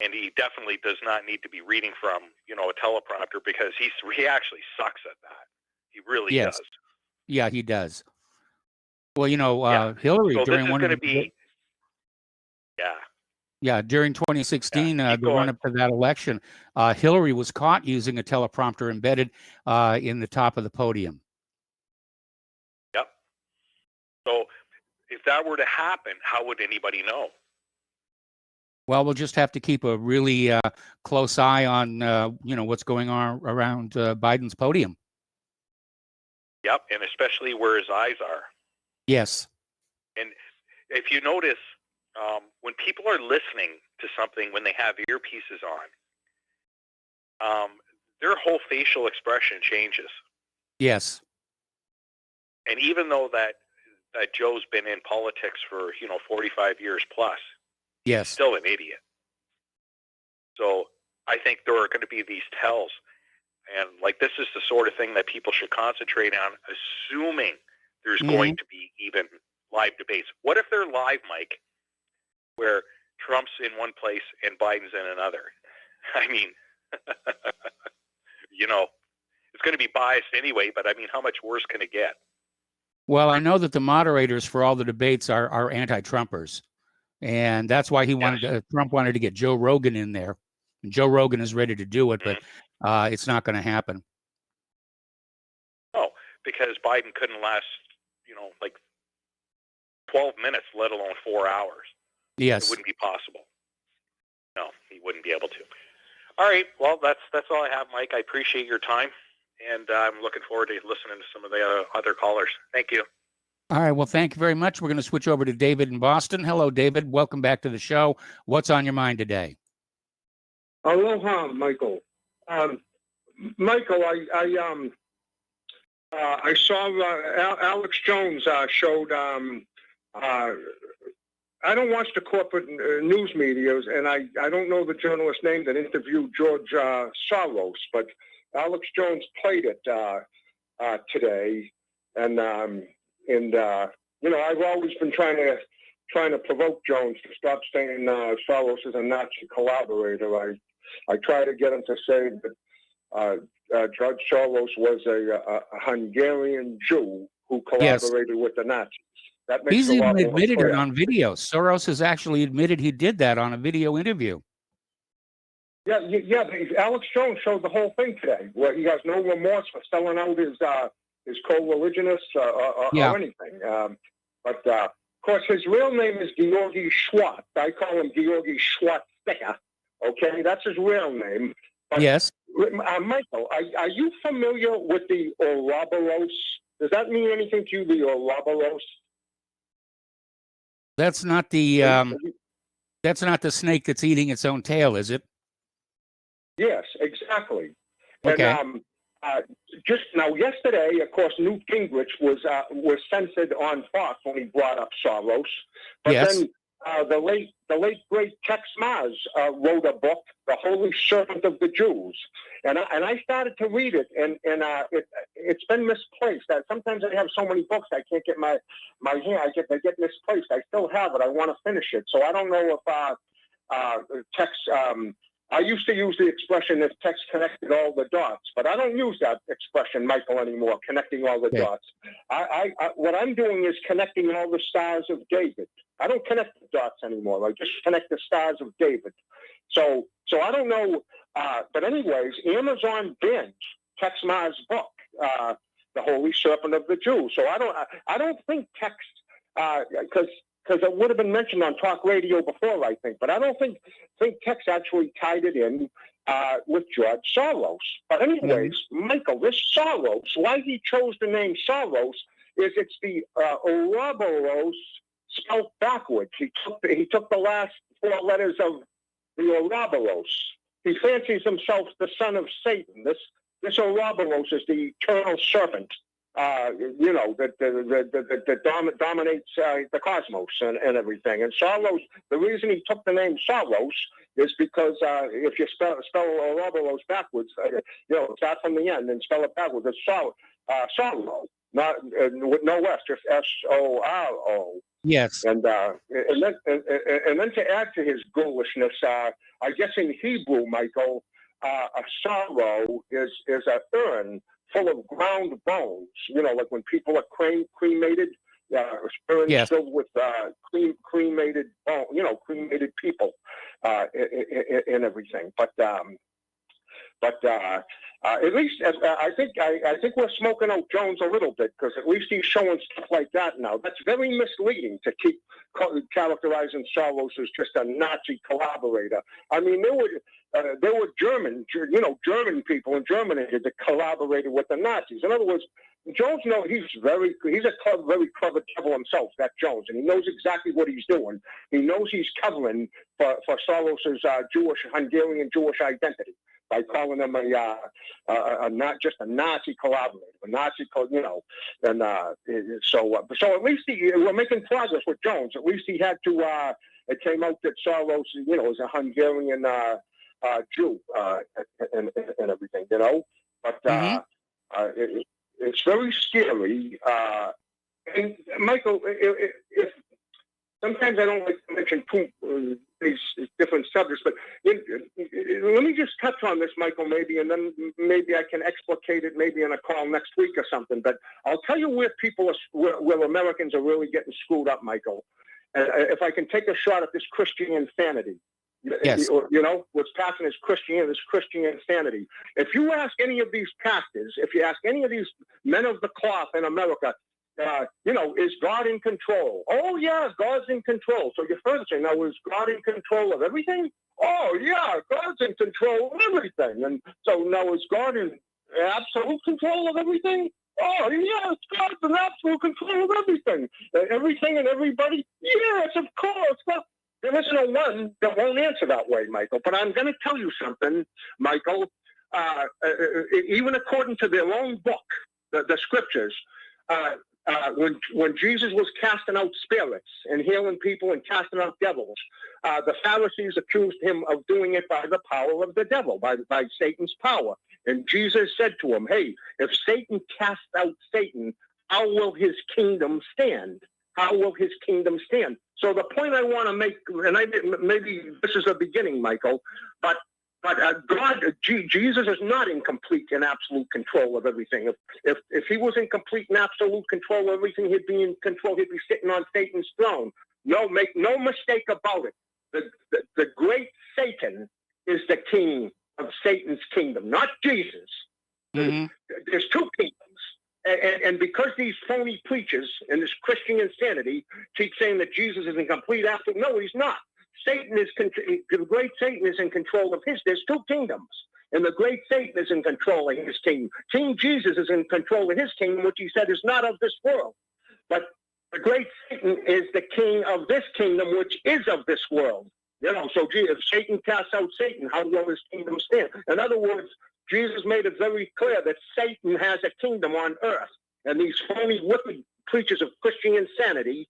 and he definitely does not need to be reading from a teleprompter, because he actually sucks at that. He really does. Yeah, he does. Well, Hillary So during this is one going of to the be during 2016, the going. run up to that election, Hillary was caught using a teleprompter embedded in the top of the podium. Yep. So if that were to happen, how would anybody know? Well, we'll just have to keep a really close eye on what's going on around Biden's podium. Yep, and especially where his eyes are. Yes. And if you notice, when people are listening to something, when they have earpieces on, their whole facial expression changes. Yes. And even though that Joe's been in politics for 45 years plus, yes, he's still an idiot. So I think there are going to be these tells, and this is the sort of thing that people should concentrate on, assuming there's going to be even live debates. What if they're live, Mike, where Trump's in one place and Biden's in another? I mean, it's going to be biased anyway, but I mean, how much worse can it get? Well, I know that the moderators for all the debates are anti-Trumpers, and that's why Trump wanted to get Joe Rogan in there. And Joe Rogan is ready to do it, but it's not going to happen. No, because Biden couldn't last, 12 minutes, let alone 4 hours. Yes. It wouldn't be possible. No, he wouldn't be able to. All right. Well, that's all I have, Mike. I appreciate your time, and I'm looking forward to listening to some of the other callers. Thank you. All right. Well, thank you very much. We're going to switch over to David in Boston. Hello, David. Welcome back to the show. What's on your mind today? Aloha, Michael. Michael, I saw Alex Jones showed. I don't watch the corporate news medias, and I don't know the journalist name that interviewed George Soros, but Alex Jones played it today, and I've always been trying to provoke Jones to stop saying Soros is a Nazi collaborator. I try to get him to say that George Soros was a Hungarian Jew who collaborated with the Nazis. That makes He's a lot even more admitted clear. it on video. Soros has actually admitted he did that on a video interview. Yeah. Alex Jones showed the whole thing today, where he has no remorse for selling out his co-religionists or anything. But of course, his real name is Georgy Schwartz. I call him Georgy Schwarzenegger. Okay, that's his real name. But, yes. Michael, are you familiar with the Ouroboros? Does that mean anything to you, the Ouroboros? That's not the snake that's eating its own tail, is it? Yes, exactly. Okay. And just now, yesterday, of course, Newt Gingrich was censored on Fox when he brought up Soros. But yes. then the late great Tex Mars wrote a book, The Holy Serpent of the Jews, and I started to read it, and it's been misplaced. Sometimes I have so many books I can't get my hand. They get misplaced. I still have it. I want to finish it, so I don't know if Tex. I used to use the expression if Tex connected all the dots, but I don't use that expression, Michael, anymore, connecting all the dots. What I'm doing is connecting all the stars of David. I don't connect the dots anymore. I just connect the stars of David. So I don't know. But anyways, Amazon binged Tex Mars' book, The Holy Serpent of the Jews. So I don't think Tex, because it would have been mentioned on talk radio before, I think, but I don't think Tex actually tied it in with George Soros. But anyways, Michael, this Soros, why he chose the name Soros is it's the Ouroboros spelled backwards. He took the last four letters of the Ouroboros. He fancies himself the son of Satan. This Ouroboros is the eternal serpent. That dominates the cosmos and everything. And Soros, the reason he took the name Soros is because if you spell Ouroboros backwards, start from the end and spell it backwards, it's Sorrow, not with no S, just S-O-R-O. Yes. And then to add to his ghoulishness, I guess in Hebrew, Michael, a sorrow is a urn full of ground bones, like when people are cremated, urns filled with cremated bone, cremated people, and everything. But at least I think we're smoking out Jones a little bit, because at least he's showing stuff like that now. That's very misleading to keep characterizing Soros as just a Nazi collaborator. I mean, there were German people in Germany that collaborated with the Nazis. In other words, Jones, he's a very clever devil himself, that Jones, and he knows exactly what he's doing. He knows he's covering for Soros's Hungarian Jewish identity by calling him not just a Nazi collaborator, and so at least we're making progress with Jones. At least he had to. It came out that Soros, is a Hungarian Jew and everything, but it's very scary. And Michael, if sometimes I don't like to mention these different subjects, but let me just touch on this, Michael, maybe, and then maybe I can explicate it maybe in a call next week or something. But I'll tell you where where Americans are really getting screwed up, Michael. If I can take a shot at this Christian insanity. Yes. What's passing is Christian insanity. If you ask any of these pastors, if you ask any of these men of the cloth in America, is God in control? Oh, yeah, God's in control. So you're further saying, now, is God in control of everything? Oh, yeah, God's in control of everything. And so now, is God in absolute control of everything? Oh, yes, God's in absolute control of everything. Everything and everybody? Yes, of course. Well, there isn't a one that won't answer that way, Michael. But I'm going to tell you something, Michael. Even according to their own book, the scriptures, when Jesus was casting out spirits and healing people and casting out devils, the Pharisees accused him of doing it by the power of the devil, by Satan's power. And Jesus said to him, hey, if Satan casts out Satan, how will his kingdom stand? How will his kingdom stand? So the point I want to make, and maybe this is a beginning, Michael, but Jesus is not in complete and absolute control of everything. If he was in complete and absolute control of everything, he'd be in control. He'd be sitting on Satan's throne. No, make no mistake about it. The great Satan is the king of Satan's kingdom, not Jesus. Mm-hmm. There's two kingdoms. And because these phony preachers and this Christian insanity keep saying that Jesus is in complete absolute, no, he's not. The great Satan is in control of his. There's two kingdoms, and the great Satan is in control of his kingdom. King Jesus is in control of his kingdom, which he said is not of this world. But the great Satan is the king of this kingdom, which is of this world. So if Satan casts out Satan, how will his kingdom stand? In other words, Jesus made it very clear that Satan has a kingdom on earth, and these phony, wicked preachers of Christian insanity.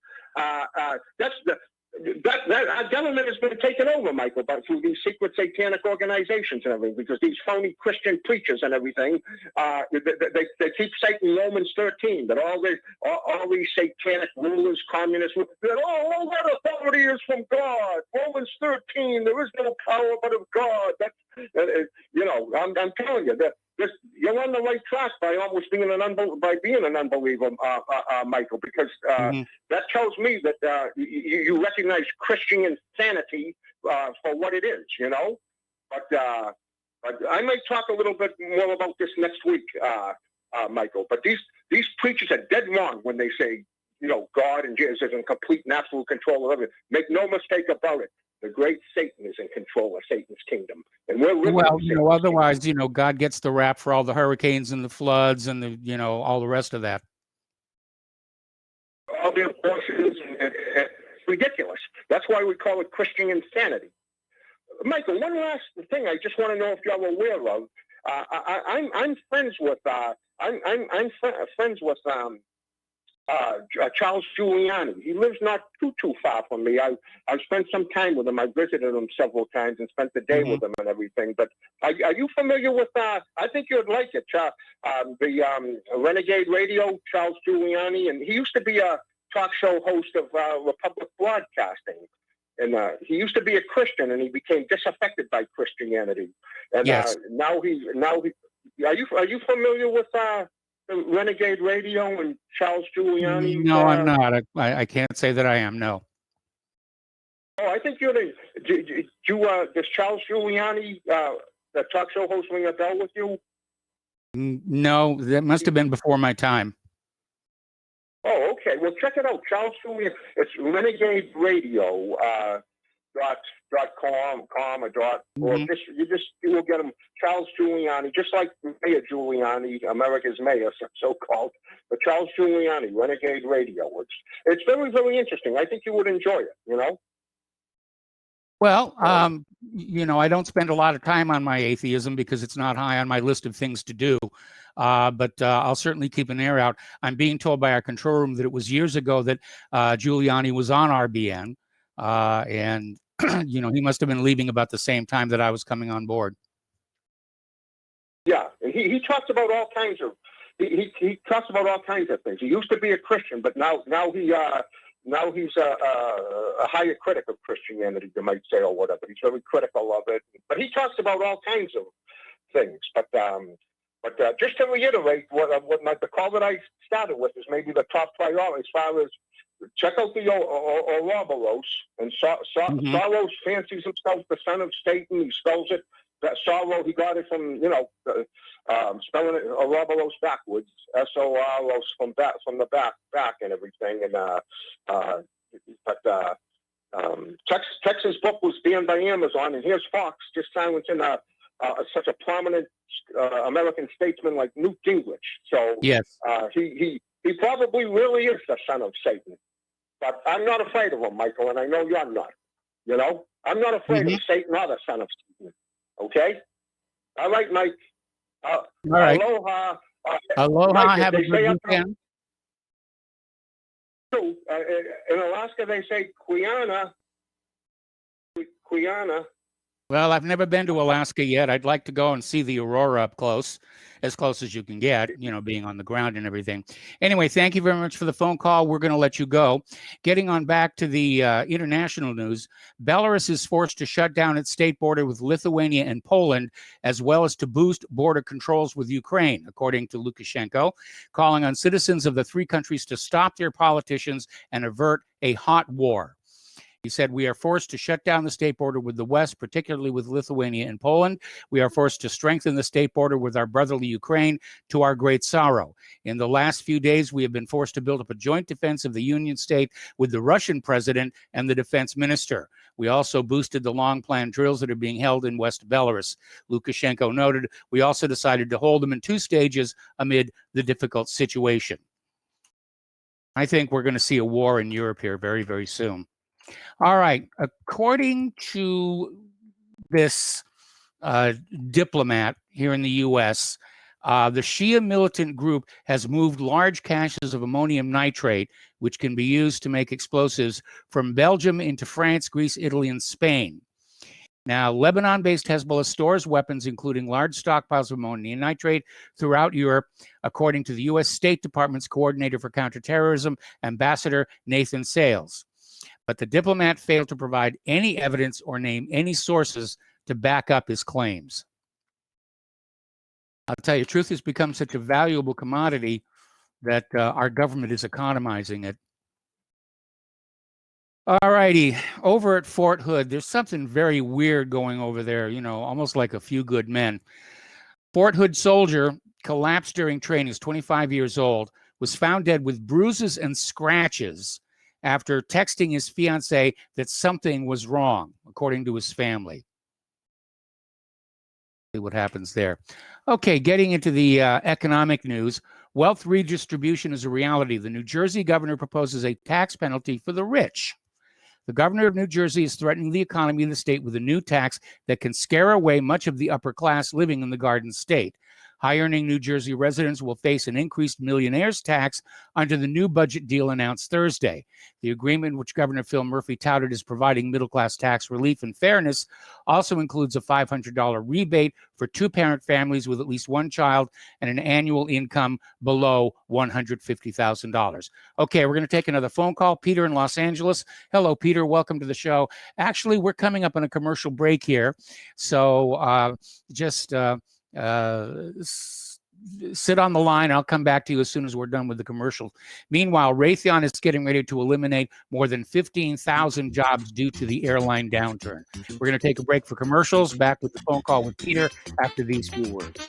that our government has been taken over, Michael, but through these secret satanic organizations and everything, because these phony Christian preachers and everything, they keep citing Romans 13, that all these satanic rulers, communists, that all that authority is from God. Romans 13, there is no power but of God. That's, I'm telling you that. You're on the right track by almost being an unbeliever, Michael, because that tells me that you recognize Christian insanity for what it is, But I might talk a little bit more about this next week, Michael. But these preachers are dead wrong when they say, God and Jesus is in complete and absolute control of everything. Make no mistake about it. The great Satan is in control of Satan's kingdom. And we're living otherwise, God gets the rap for all the hurricanes and the floods and the, all the rest of that. All the abortions, it's ridiculous. That's why we call it Christian insanity. Michael, one last thing I just want to know if you're aware of. I'm friends with Charles Giuliani. He lives not too far from me. I've spent some time with him. I visited him several times and spent the day with him and everything. But are you familiar with? I think you'd like it. The Renegade Radio, Charles Giuliani, and he used to be a talk show host of Republic Broadcasting. And he used to be a Christian, and he became disaffected by Christianity. And yes. Now he. Are you familiar with Renegade Radio and Charles Giuliani? No, I'm not. I can't say that I am. No. Oh, I think you're does Charles Giuliani, the talk show host, ring a bell with you? No, that must have been before my time. Oh, okay. Well, check it out. Charles Giuliani. It's Renegade Radio. .com or or you will get him. Charles Giuliani, just like Mayor Giuliani, America's mayor, so called, but Charles Giuliani, Renegade Radio. It's very, very interesting. I think you would enjoy it. Well, I don't spend a lot of time on my atheism because it's not high on my list of things to do. But I'll certainly keep an ear out. I'm being told by our control room that it was years ago that Giuliani was on RBN. And he must have been leaving about the same time that I was coming on board. Yeah, and he talks about all kinds of he talks about all kinds of things. He used to be a Christian, but now he's a higher critic of Christianity, you might say, or whatever. He's very critical of it, but he talks about all kinds of things. But just to reiterate, the call that I started with is maybe the top priority as far as. Check out the Ouroboros, and Soros fancies himself the son of Satan. He spells it that Soros. He got it from spelling it Ouroboros backwards, S-O-R-O-S from the back and everything. And Texas book was banned by Amazon, and here's Fox just silencing such a prominent American statesman like Newt Gingrich. So yes, he probably really is the son of Satan. But I'm not afraid of him, Michael, and I know you're not. I'm not afraid of Satan or the son of Satan. Okay? All right, Mike. All right. Aloha. Aloha. Mike, have a good weekend. In Alaska, they say Quiana. Well, I've never been to Alaska yet. I'd like to go and see the aurora up close as you can get, being on the ground and everything. Anyway, thank you very much for the phone call. We're going to let you go. Getting on back to the international news, Belarus is forced to shut down its state border with Lithuania and Poland, as well as to boost border controls with Ukraine, according to Lukashenko, calling on citizens of the three countries to stop their politicians and avert a hot war. He said, we are forced to shut down the state border with the West, particularly with Lithuania and Poland. We are forced to strengthen the state border with our brotherly Ukraine, to our great sorrow. In the last few days, we have been forced to build up a joint defense of the Union state with the Russian president and the defense minister. We also boosted the long-planned drills that are being held in West Belarus. Lukashenko noted, we also decided to hold them in 2 stages amid the difficult situation. I think we're going to see a war in Europe here very, very soon. All right. According to this diplomat here in the U.S., The Shia militant group has moved large caches of ammonium nitrate, which can be used to make explosives, from Belgium into France, Greece, Italy, and Spain. Now, Lebanon-based Hezbollah stores weapons, including large stockpiles of ammonium nitrate, throughout Europe, according to the U.S. State Department's coordinator for counterterrorism, Ambassador Nathan Sales. But the diplomat failed to provide any evidence or name any sources to back up his claims. I'll tell you, truth has become such a valuable commodity that our government is economizing it. All righty, over at Fort Hood, there's something very weird going over there, you know, almost like A Few Good Men. Fort Hood soldier collapsed during training, is 25 years old, was found dead with bruises and scratches after texting his fiancée that something was wrong, according to his family. See what happens there. Okay, getting into the economic news. Wealth redistribution is a reality. The New Jersey governor proposes a tax penalty for the rich. The governor of New Jersey is threatening the economy of the state with a new tax that can scare away much of the upper class living in the Garden State. High-earning New Jersey residents will face an increased millionaire's tax under the new budget deal announced Thursday. The agreement, which Governor Phil Murphy touted as providing middle-class tax relief and fairness, also includes a $500 rebate for two-parent families with at least one child and an annual income below $150,000. Okay, we're going to take another phone call. Peter in Los Angeles. Hello, Peter. Welcome to the show. Actually, we're coming up on a commercial break here, so sit on the line. I'll come back to you as soon as we're done with the commercial. Meanwhile, Raytheon is getting ready to eliminate more than 15,000 jobs due to the airline downturn. We're going to take a break for commercials. Back with the phone call with Peter after these few words.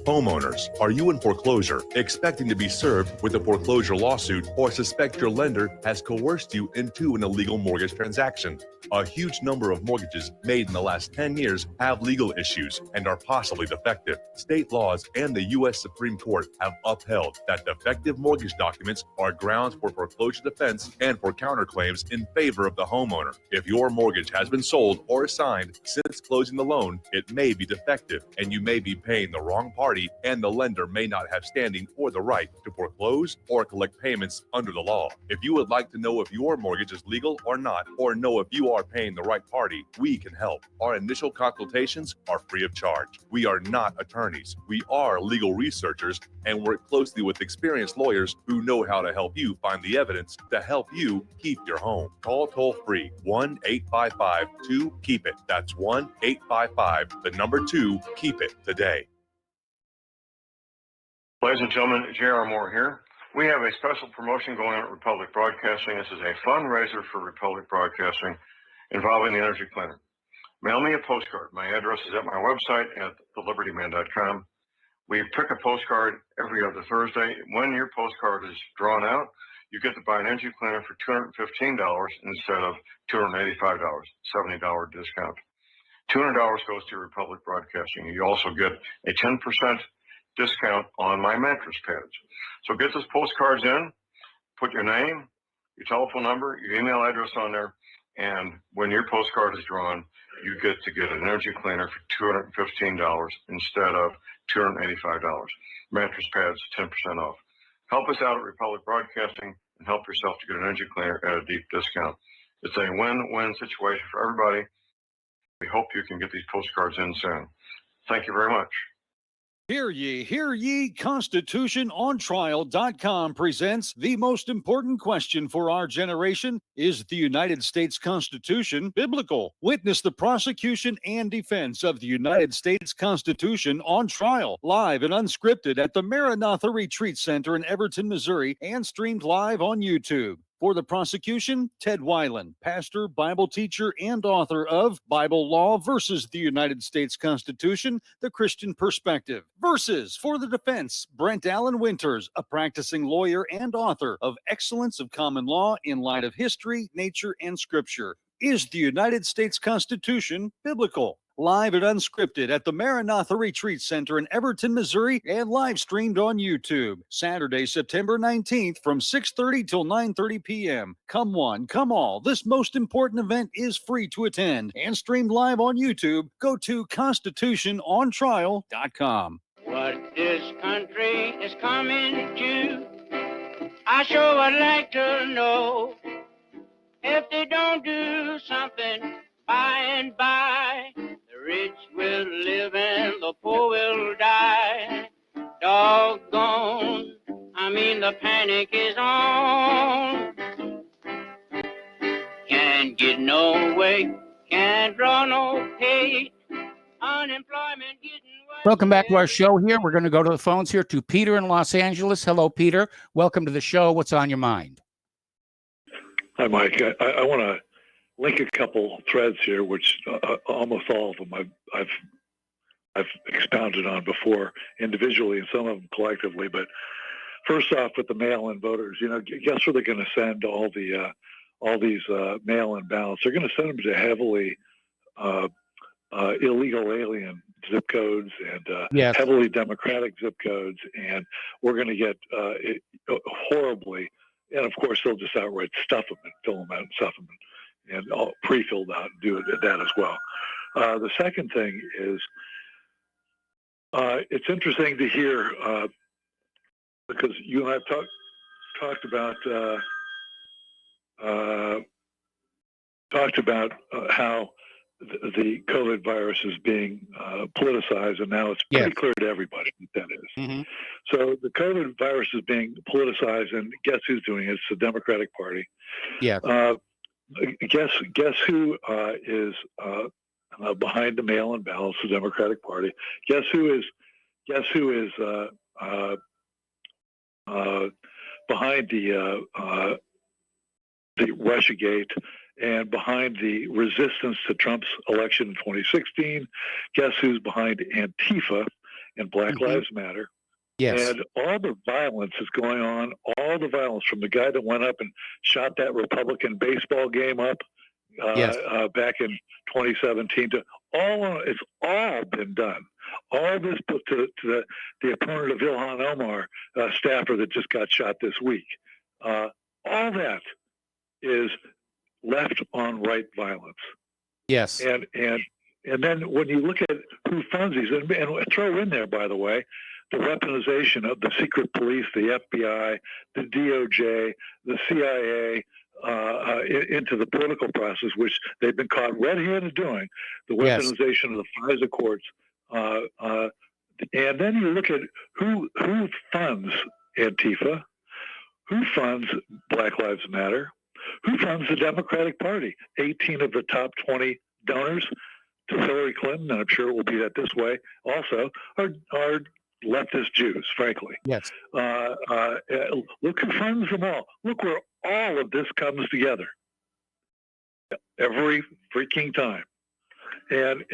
Homeowners, are you in foreclosure, expecting to be served with a foreclosure lawsuit, or suspect your lender has coerced you into an illegal mortgage transaction? A huge number of mortgages made in the last 10 years have legal issues and are possibly defective. State laws and the U.S. Supreme Court have upheld that defective mortgage documents are grounds for foreclosure defense and for counterclaims in favor of the homeowner. If your mortgage has been sold or assigned since closing the loan, it may be defective and you may be paying the wrong party, and the lender may not have standing or the right to foreclose or collect payments under the law. If you would like to know if your mortgage is legal or not, or know if you are paying the right party, we can help. Our initial consultations are free of charge. We are not attorneys. We are legal researchers and work closely with experienced lawyers who know how to help you find the evidence to help you keep your home. Call toll-free 1-855-2-KEEP-IT. That's 1-855-2-KEEP-IT today. Ladies and gentlemen, J.R. Moore here. We have a special promotion going on at Republic Broadcasting. This is a fundraiser for Republic Broadcasting involving the Energy Cleaner. Mail me a postcard. My address is at my website at thelibertyman.com. We pick a postcard every other Thursday. When your postcard is drawn out, you get to buy an Energy Cleaner for $215 instead of $285, $70 discount. $200 goes to Republic Broadcasting. You also get a 10% discount on my mattress pads. So get those postcards in, put your name, your telephone number, your email address on there, and when your postcard is drawn, you get to get an Energy Cleaner for $215 instead of $285. Mattress pads, 10% off. Help us out at Republic Broadcasting and help yourself to get an Energy Cleaner at a deep discount. It's a win-win situation for everybody. We hope you can get these postcards in soon. Thank you very much. Hear ye, ConstitutionOnTrial.com presents the most important question for our generation. Is the United States Constitution biblical? Witness the prosecution and defense of the United States Constitution on trial, live and unscripted at the Maranatha Retreat Center in Everton, Missouri, and streamed live on YouTube. For the prosecution, Ted Weiland, pastor, Bible teacher, and author of Bible Law versus the United States Constitution, The Christian Perspective. Versus for the defense, Brent Allen Winters, a practicing lawyer and author of Excellence of Common Law in Light of History, Nature, and Scripture. Is the United States Constitution biblical? Live and unscripted at the Maranatha Retreat Center in Everton, Missouri, and live streamed on YouTube. Saturday, September 19th from 6:30 till 9:30 p.m. Come one, come all. This most important event is free to attend and streamed live on YouTube. Go to constitutionontrial.com. What this country is coming to, I sure would like to know. If they don't do something by and by, the rich will live and the poor will die. Doggone, the panic is on. Can't get no way, can't draw no pay. Unemployment getting worse. Welcome back to our show here. We're going to go to the phones here to Peter in Los Angeles. Hello, Peter. Welcome to the show. What's on your mind? Hi, Mike. I want to link a couple threads here, which almost all of them I've expounded on before individually and some of them collectively. But first off, with the mail-in voters, guess where they're going to send all these mail-in ballots? They're going to send them to heavily illegal alien zip codes and heavily democratic zip codes, and we're going to get horribly. And of course, they'll just outright stuff them and fill them out and stuff them and all pre-filled out and do that as well. The second thing is, it's interesting to hear because you and I have talked about how the COVID virus is being politicized, and now it's pretty clear to everybody what that is. Mm-hmm. So the COVID virus is being politicized, and guess who's doing it? It's the Democratic Party. Yeah. Guess who is behind the mail-in ballots? The Democratic Party. Guess who is behind the Russiagate and behind the resistance to Trump's election in 2016? Guess who's behind Antifa and Black Lives Matter? Yes. And all the violence is going on, all the violence from the guy that went up and shot that Republican baseball game up back in 2017 to it's all been done. All this put to the opponent of Ilhan Omar, staffer that just got shot this week. All that is left on right violence. Yes. And then when you look at who funds these, and throw in there, by the way, the weaponization of the secret police, the FBI, the DOJ, the CIA, into the political process, which they've been caught red-handed doing, the weaponization of the FISA courts. And then you look at who funds Antifa, who funds Black Lives Matter, who funds the Democratic Party. 18 of the top 20 donors to Hillary Clinton, and I'm sure it will be that this way also, are leftist Jews, frankly. Yes. Look who funds them all. Look where all of this comes together. Every freaking time. And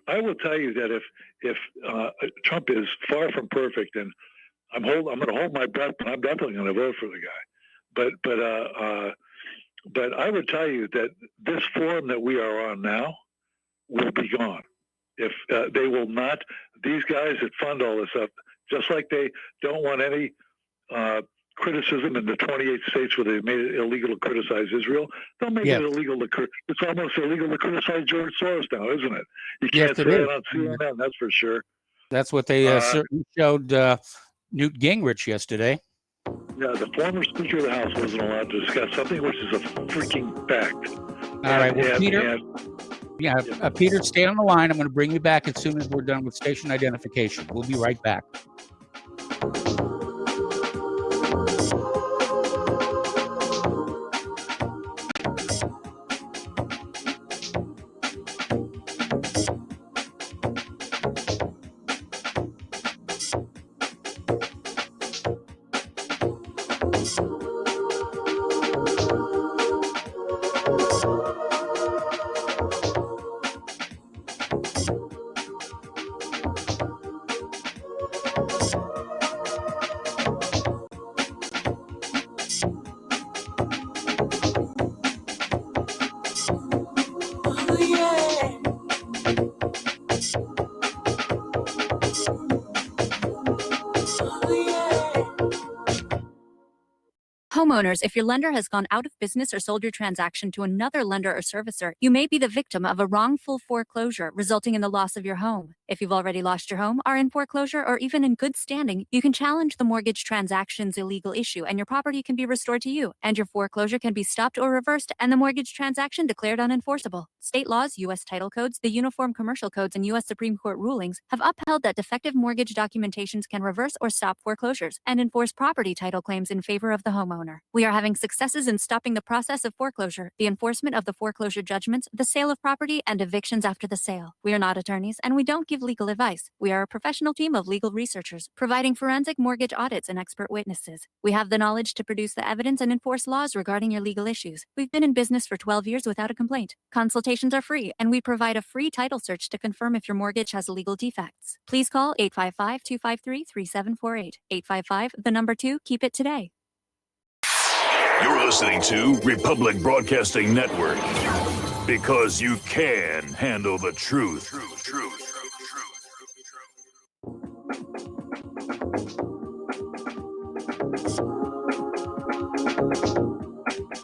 I will tell you that if Trump is far from perfect, and I'm going to hold my breath, but I'm definitely going to vote for the guy. But I would tell you that this forum that we are on now will be gone. If they will not, these guys that fund all this stuff, just like they don't want any criticism in the 28 states where they've made it illegal to criticize Israel, they'll make it illegal to it's almost illegal to criticize George Soros now, isn't it? You can't say it on CNN, that's for sure. That's what they certainly showed Newt Gingrich yesterday. Yeah, the former Speaker of the House wasn't allowed to discuss something which is a freaking fact. All right, well, Peter... Peter, stay on the line. I'm going to bring you back as soon as we're done with station identification. We'll be right back. Homeowners, if your lender has gone out of business or sold your transaction to another lender or servicer, you may be the victim of a wrongful foreclosure, resulting in the loss of your home. If you've already lost your home, are in foreclosure, or even in good standing, you can challenge the mortgage transaction's illegal issue, and your property can be restored to you, and your foreclosure can be stopped or reversed, and the mortgage transaction declared unenforceable. State laws, U.S. title codes, the Uniform Commercial Codes, and U.S. Supreme Court rulings have upheld that defective mortgage documentations can reverse or stop foreclosures and enforce property title claims in favor of the homeowner. We are having successes in stopping the process of foreclosure, the enforcement of the foreclosure judgments, the sale of property, and evictions after the sale. We are not attorneys, and we don't give legal advice. We are a professional team of legal researchers, providing forensic mortgage audits and expert witnesses. We have the knowledge to produce the evidence and enforce laws regarding your legal issues. We've been in business for 12 years without a complaint. Consultations are free, and we provide a free title search to confirm if your mortgage has legal defects. Please call 855-253-3748. 855, the number 2, keep it today. You're listening to Republic Broadcasting Network, because you can handle the truth.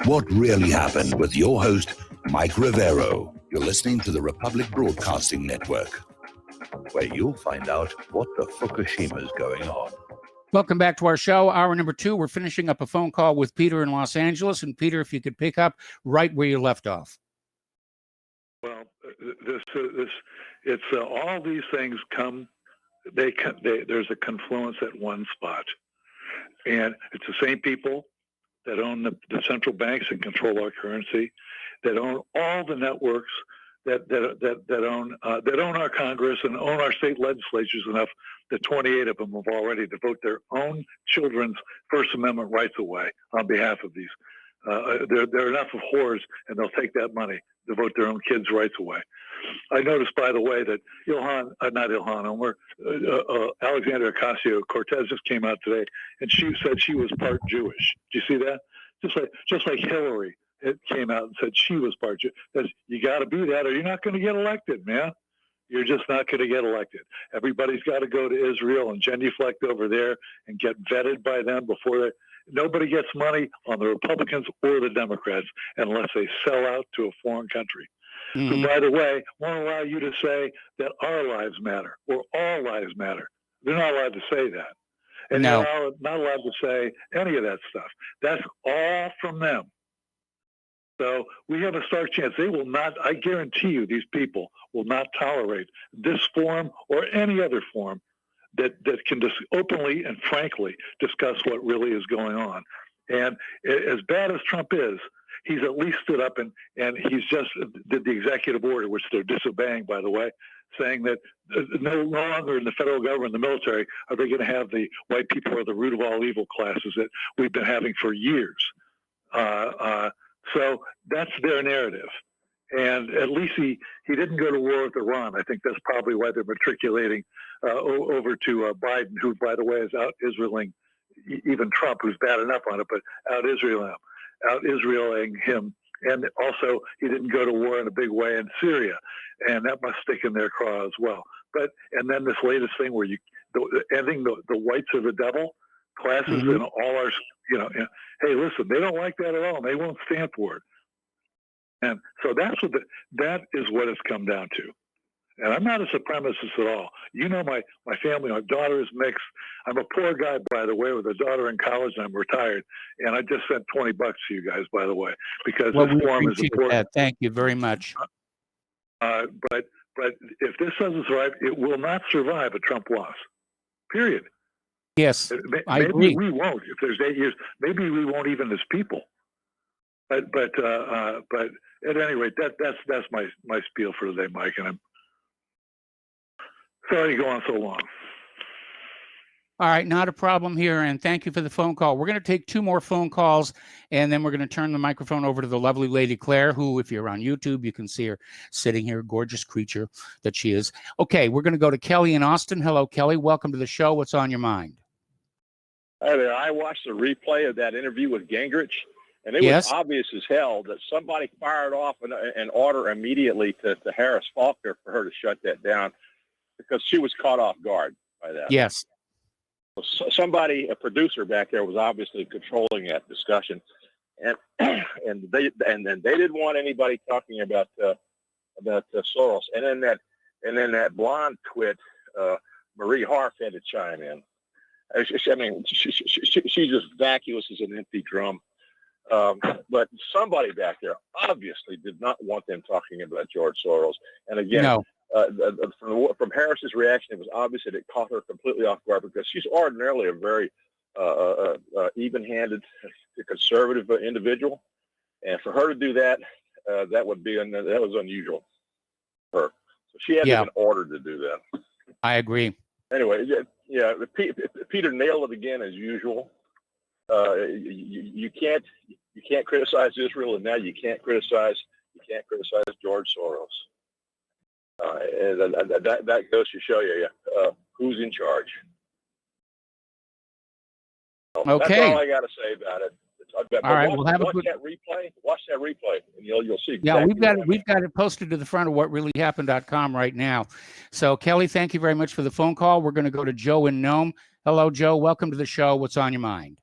What really happened with your host, Mike Rivero. You're listening to the Republic Broadcasting Network, where you'll find out what the Fukushima's going on. Welcome back to our show. Hour number 2. We're finishing up a phone call with Peter in Los Angeles. And Peter, if you could pick up right where you left off. Well, it's all these things come. There's a confluence at one spot, and it's the same people that own the central banks and control our currency, that own all the networks, that own our Congress and own our state legislatures enough that 28 of them have already to vote their own children's First Amendment rights away on behalf of these. There are enough of whores, and they'll take that money to vote their own kids' rights away. I noticed, by the way, that Alexandria Ocasio-Cortez just came out today, and she said she was part Jewish. Did you see that? Just like Hillary, it came out and said she was part Jewish. You got to be that, or you're not going to get elected, man. You're just not going to get elected. Everybody's got to go to Israel and genuflect over there and get vetted by them before they. Nobody gets money on the Republicans or the Democrats unless they sell out to a foreign country. Mm-hmm. Who, by the way, won't allow you to say that our lives matter or all lives matter. They're not allowed to say that. And No. they're not allowed to say any of that stuff. That's all from them. So we have a stark chance. They will not, I guarantee you, these people will not tolerate this form or any other form that can just openly and frankly discuss what really is going on. And as bad as Trump is, he's at least stood up and he's just did the executive order, which they're disobeying, by the way, saying that no longer in the federal government, the military, are they going to have the white people are the root of all evil classes that we've been having for years. So that's their narrative. And at least he didn't go to war with Iran. I think that's probably why they're matriculating over to Biden, who, by the way, is out-Israeling even Trump, who's bad enough on it, but out-Israeling him. And also, he didn't go to war in a big way in Syria, and that must stick in their craw as well. And then this latest thing where ending the whites are the devil classes Mm-hmm. in all our, hey, listen, they don't like that at all. And they won't stand for it. And so that is what it's come down to. And I'm not a supremacist at all. My family, my daughter is mixed. I'm a poor guy, by the way, with a daughter in college, and I'm retired. And I just sent $20 to you guys, by the way, because this forum is important. That. Thank you very much. But if this doesn't survive, it will not survive a Trump loss. Period. Yes, I maybe agree. we won't. If there's 8 years, maybe we won't even as people. But at any rate, that's my spiel for today, Mike. And I'm sorry to go on so long. All right, not a problem here, and thank you for the phone call. We're going to take 2 more phone calls, and then we're going to turn the microphone over to the lovely lady Claire, who, if you're on YouTube, you can see her sitting here, gorgeous creature that she is. Okay, we're going to go to Kelly in Austin. Hello, Kelly. Welcome to the show. What's on your mind? Hi there. I watched the replay of that interview with Gingrich, and it Yes. was obvious as hell that somebody fired off an order immediately to Harris Faulkner for her to shut that down because she was caught off guard by that. Yes. somebody, a producer back there, was obviously controlling that discussion, and and they didn't want anybody talking about Soros, and then that blonde twit, Marie Harf, had to chime in. I mean, she's just vacuous as an empty drum. But somebody back there obviously did not want them talking about George Soros. And again, No. From Harris's reaction, it was obvious that it caught her completely off guard because she's ordinarily a very even-handed, conservative individual, and for her to do that, that was unusual for her. So she had to be ordered to do that. I agree. Anyway, yeah, Peter nailed it again as usual. You can't criticize Israel, and now you can't criticize George Soros. And that goes to show you who's in charge. So Okay. That's all I got to say about it. All right, Watch that replay, and you'll see. Yeah, Exactly we've got it posted to the front of whatreallyhappened.com right now. So Kelly, thank you very much for the phone call. We're going to go to Joe in Nome. Hello, Joe. Welcome to the show. What's on your mind?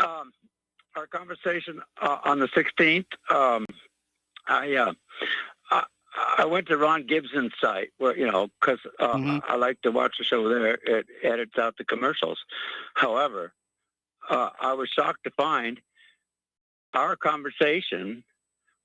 Our conversation on the 16th. I went to Ron Gibson's site where, because I like to watch the show there. It edits out the commercials. However, I was shocked to find our conversation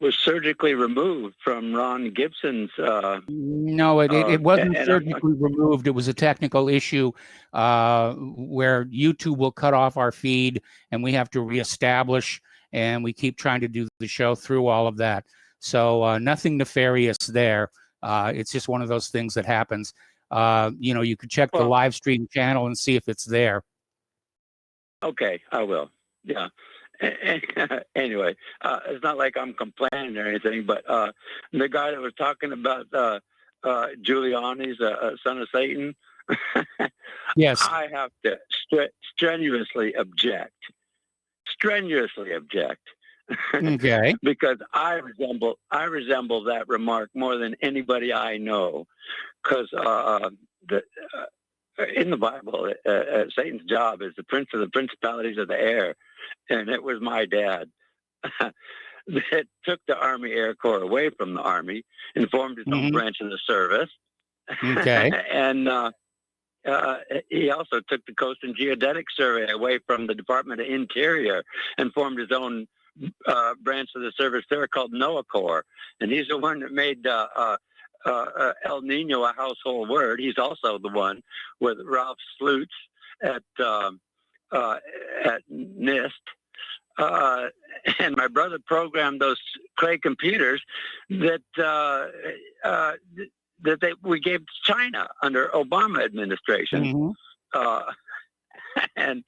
was surgically removed from Ron Gibson's. No, it wasn't surgically removed. It was a technical issue where YouTube will cut off our feed and we have to reestablish, and we keep trying to do the show through all of that. So nothing nefarious there. It's just one of those things that happens. You could check the live stream channel and see if it's there. Okay, I will. Yeah. Anyway, it's not like I'm complaining or anything, but the guy that was talking about Giuliani's son of Satan, yes, I have to strenuously object. Okay. Because I resemble that remark more than anybody I know, because in the Bible, Satan's job is the prince of the principalities of the air, and it was my dad that took the Army Air Corps away from the Army and formed his own branch of the service. Okay. And he also took the Coast and Geodetic Survey away from the Department of Interior and formed his own branch of the service there called NOAA Corps. And he's the one that made El Nino a household word. He's also the one with Ralph Slutz at NIST. And my brother programmed those Cray computers that we gave to China under Obama administration. And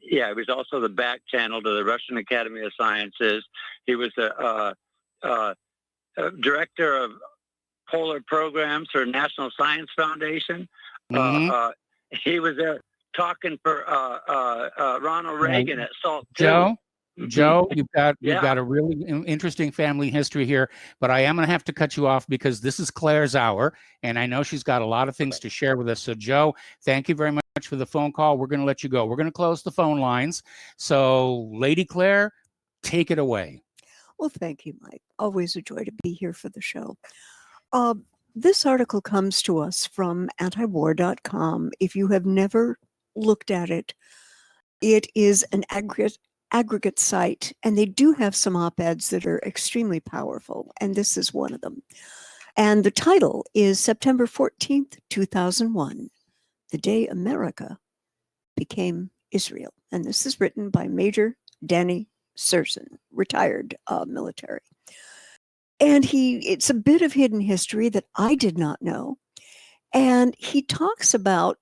yeah, he was also the back channel to the Russian Academy of Sciences. He was a director of polar programs for National Science Foundation. He was there talking for Ronald Reagan at SALT II. Joe, you've got a really interesting family history here, but I am going to have to cut you off because this is Claire's hour, and I know she's got a lot of things to share with us. So, Joe, thank you very much for the phone call. We're going to let you go. We're going to close the phone lines. So, Lady Claire, take it away. Well, thank you, Mike. Always a joy to be here for the show. This article comes to us from antiwar.com. If you have never looked at it, it is an aggregate site, and they do have some op-eds that are extremely powerful, and this is one of them. And the title is September 14th, 2001, the day America became Israel. And this is written by Major Danny Serson, retired military. And it's a bit of hidden history that I did not know. And he talks about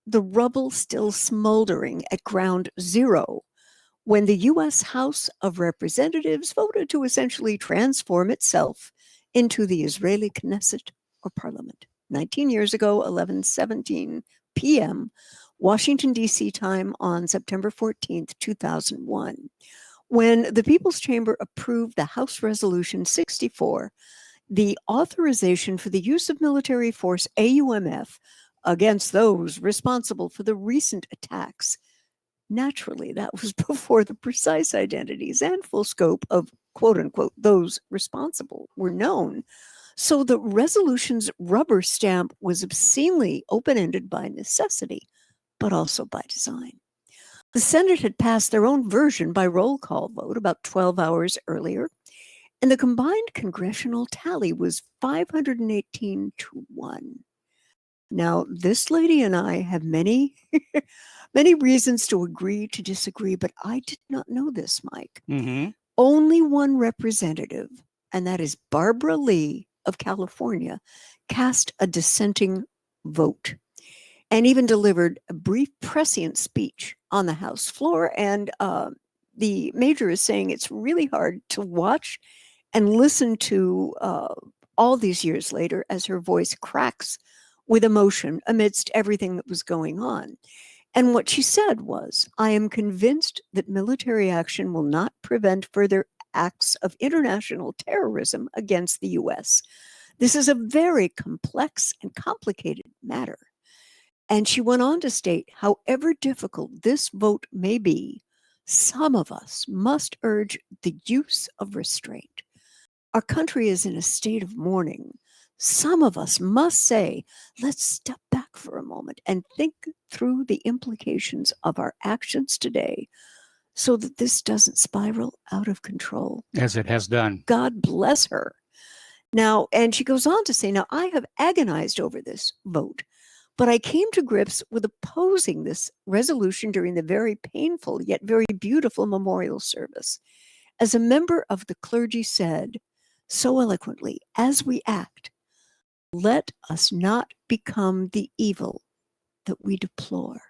the rubble still smoldering at ground zero when the U.S. House of Representatives voted to essentially transform itself into the Israeli Knesset, or parliament. 19 years ago, 11:17 p.m., Washington, D.C. time on September 14th, 2001, when the People's Chamber approved the House Resolution 64, the authorization for the use of military force, AUMF, against those responsible for the recent attacks. Naturally, that was before the precise identities and full scope of quote unquote those responsible were known. So the resolution's rubber stamp was obscenely open-ended by necessity, but also by design. The Senate had passed their own version by roll call vote about 12 hours earlier, and the combined congressional tally was 518 to 1. Now, this lady and I have many, many reasons to agree to disagree, but I did not know this, Mike. Mm-hmm. Only one representative, and that is Barbara Lee of California, cast a dissenting vote and even delivered a brief prescient speech on the House floor. And the major is saying it's really hard to watch and listen to all these years later as her voice cracks with emotion amidst everything that was going on. And what she said was, I am convinced that military action will not prevent further acts of international terrorism against the U.S. This is a very complex and complicated matter. And she went on to state, however difficult this vote may be, some of us must urge the use of restraint. Our country is in a state of mourning. Some of us must say, let's step back for a moment and think through the implications of our actions today so that this doesn't spiral out of control. As it has done. God bless her. Now, and she goes on to say, now I have agonized over this vote, but I came to grips with opposing this resolution during the very painful yet very beautiful memorial service. As a member of the clergy said so eloquently, as we act, let us not become the evil that we deplore.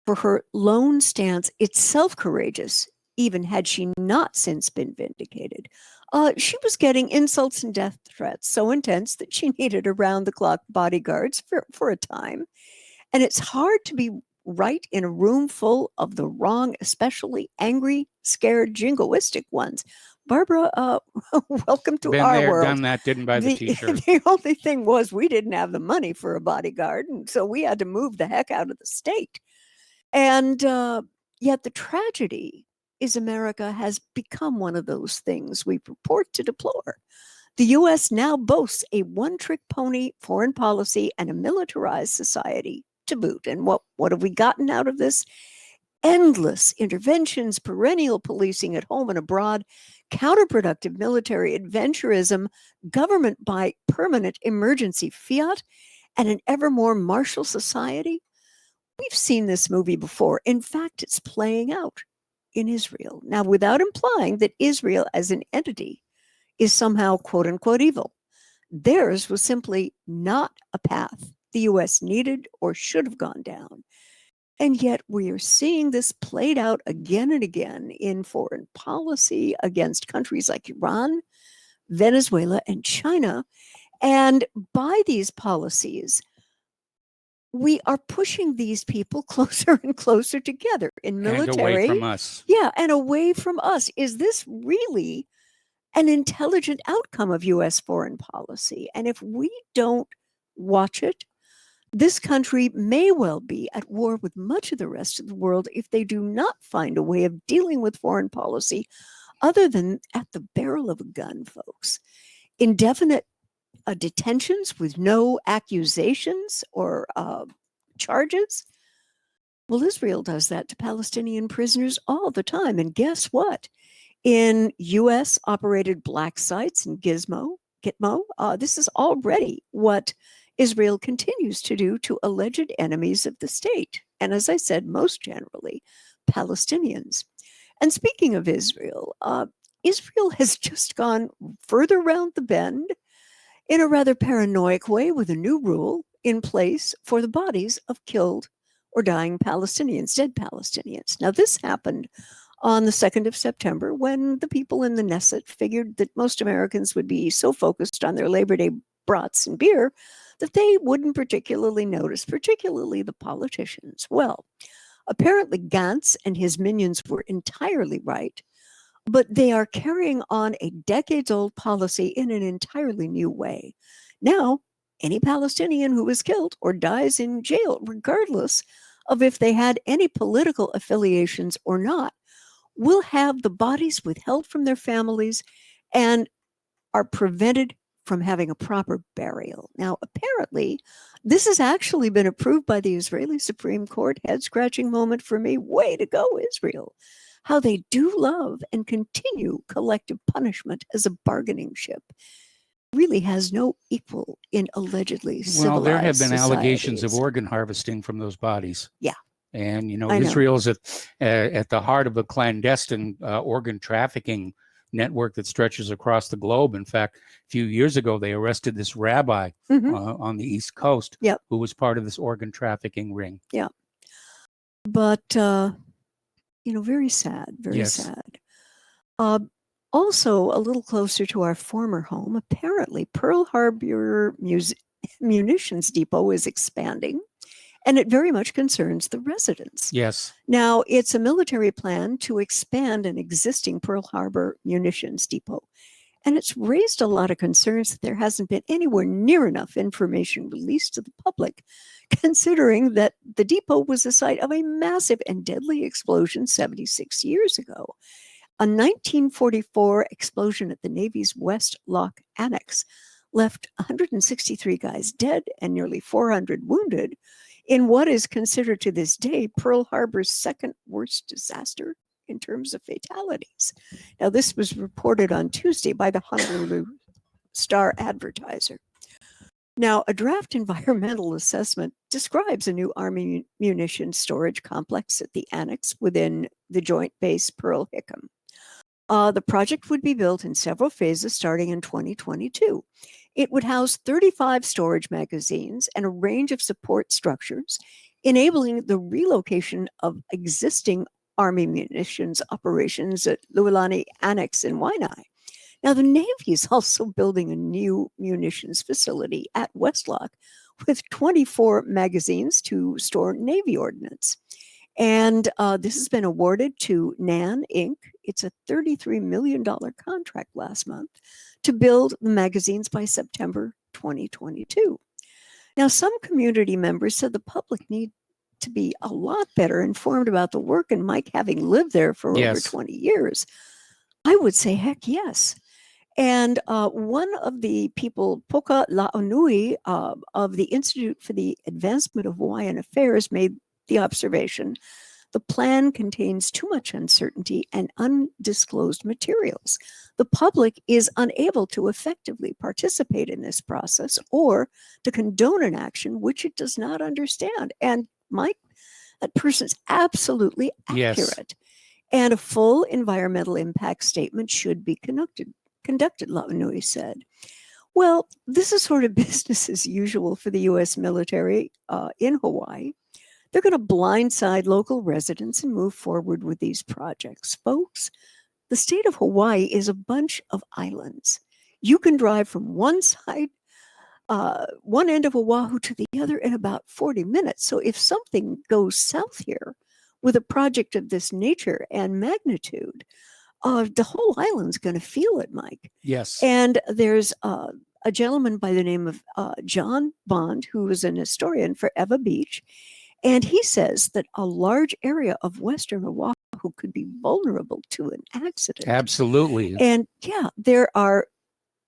For her lone stance, itself courageous, even had she not since been vindicated. She was getting insults and death threats so intense that she needed around-the-clock bodyguards for a time. And it's hard to be right in a room full of the wrong, especially angry, scared, jingoistic ones. Barbara, welcome to our world. Done that, didn't buy the t-shirt. The only thing was we didn't have the money for a bodyguard, and so we had to move the heck out of the state. And yet the tragedy is America has become one of those things we purport to deplore. The U.S. now boasts a one-trick pony foreign policy and a militarized society to boot. And what have we gotten out of this? Endless interventions, perennial policing at home and abroad, counterproductive military adventurism, government by permanent emergency fiat, and an ever more martial society. We've seen this movie before. In fact, it's playing out in Israel. Now, without implying that Israel as an entity is somehow quote unquote evil, theirs was simply not a path the U.S. needed or should have gone down. And yet we are seeing this played out again and again in foreign policy against countries like Iran, Venezuela, and China. And by these policies, we are pushing these people closer and closer together in military. And away from us. Yeah, and away from us. Is this really an intelligent outcome of U.S. foreign policy? And if we don't watch it, this country may well be at war with much of the rest of the world if they do not find a way of dealing with foreign policy other than at the barrel of a gun, folks. Indefinite detentions with no accusations or charges. Well, Israel does that to Palestinian prisoners all the time. And guess what? In U.S. operated black sites in Gitmo, this is already what Israel continues to do to alleged enemies of the state. And as I said, most generally, Palestinians. And speaking of Israel, Israel has just gone further round the bend in a rather paranoid way with a new rule in place for the bodies of killed or dying Palestinians, dead Palestinians. Now, this happened on the 2nd of September when the people in the Knesset figured that most Americans would be so focused on their Labor Day brats and beer that they wouldn't particularly notice, particularly the politicians. Well, apparently Gantz and his minions were entirely right, but they are carrying on a decades-old policy in an entirely new way. Now, any Palestinian who is killed or dies in jail, regardless of if they had any political affiliations or not, will have the bodies withheld from their families and are prevented from having a proper burial. Now, apparently, this has actually been approved by the Israeli Supreme Court. Head-scratching moment for me. Way to go, Israel. How they do love and continue collective punishment as a bargaining chip really has no equal in allegedly civilized Well, there have been allegations of societies. organ harvesting from those bodies. Yeah. And, you know, I know. Israel's at the heart of a clandestine organ trafficking network that stretches across the globe. In fact, a few years ago, they arrested this rabbi on the East Coast who was part of this organ trafficking ring. Yeah. But, you know, very sad, very Yes. sad. Also, a little closer to our former home, apparently Pearl Harbor Munitions Depot is expanding, and it very much concerns the residents. Yes. Now, it's a military plan to expand an existing Pearl Harbor Munitions Depot, and it's raised a lot of concerns that there hasn't been anywhere near enough information released to the public, considering that the depot was the site of a massive and deadly explosion 76 years ago. A 1944 explosion at the Navy's West Lock Annex left 163 guys dead and nearly 400 wounded in what is considered to this day Pearl Harbor's second worst disaster in terms of fatalities. Now, this was reported on Tuesday by the Honolulu Star Advertiser. Now, a draft environmental assessment describes a new Army munitions storage complex at the annex within the Joint Base Pearl Hickam. The project would be built in several phases starting in 2022. It would house 35 storage magazines and a range of support structures, enabling the relocation of existing Army munitions operations at Lualani Annex in Waianae. Now, the Navy is also building a new munitions facility at Westlock with 24 magazines to store Navy ordnance. And this has been awarded to NAN Inc. It's a $33 million contract last month to build the magazines by September 2022. Now, some community members said the public need to be a lot better informed about the work, and Mike, having lived there for over 20 years, I would say, heck yes. And one of the people, Poka Laonui of the Institute for the Advancement of Hawaiian Affairs, made the observation, the plan contains too much uncertainty and undisclosed materials. The public is unable to effectively participate in this process or to condone an action which it does not understand. And Mike, that person's absolutely accurate. Yes. And a full environmental impact statement should be conducted, Laonui said. Well, this is sort of business as usual for the U.S. military in Hawaii. They're going to blindside local residents and move forward with these projects. Folks, the state of Hawaii is a bunch of islands. You can drive from one side, one end of Oahu to the other in about 40 minutes. So if something goes south here with a project of this nature and magnitude, the whole island's going to feel it, Mike. Yes. And there's a gentleman by the name of John Bond, who is an historian for Ewa Beach. And he says that a large area of Western Oahu could be vulnerable to an accident. Absolutely. And yeah, there are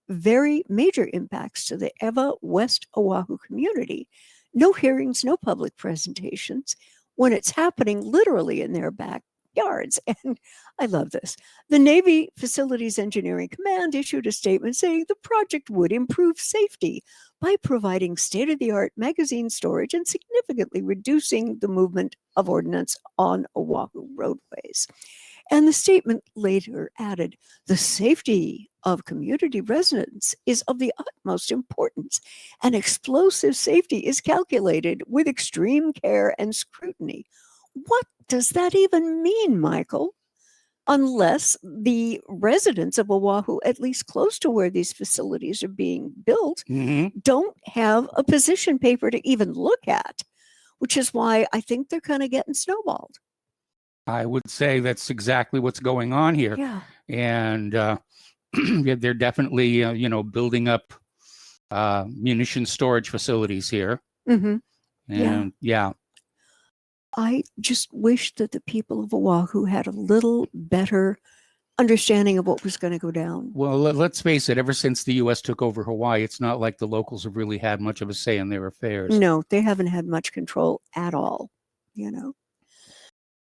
very major impacts to the Ewa West Oahu community. No hearings, no public presentations, when it's happening literally in their backyards. And I love this. The Navy Facilities Engineering Command issued a statement saying the project would improve safety by providing state-of-the-art magazine storage and significantly reducing the movement of ordnance on Oahu roadways. And the statement later added, the safety of community residents is of the utmost importance, and explosive safety is calculated with extreme care and scrutiny. What does that even mean, Michael? Unless the residents of Oahu, at least close to where these facilities are being built, don't have a position paper to even look at, which is why I think they're kind of getting snowballed. I would say that's exactly what's going on here. Yeah. And they're definitely, building up munition storage facilities here. Mm-hmm. And yeah. I just wish that the people of Oahu had a little better understanding of what was going to go down. Well, let's face it, ever since the U.S. took over Hawaii, it's not like the locals have really had much of a say in their affairs. No, they haven't had much control at all, you know.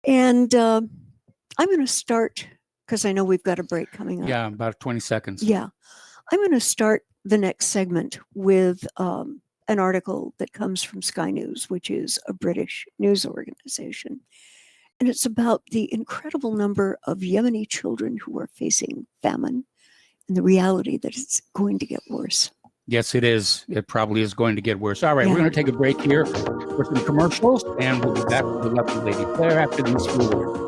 And I'm going to start, because I know we've got a break coming up. Yeah, about 20 seconds. Yeah. I'm going to start the next segment with an article that comes from Sky News, which is a British news organization. And it's about the incredible number of Yemeni children who are facing famine and the reality that it's going to get worse. Yes, it is. It probably is going to get worse. All right, we're going to take a break here for some commercials, and we'll be back with the lovely Lady Claire after these few words.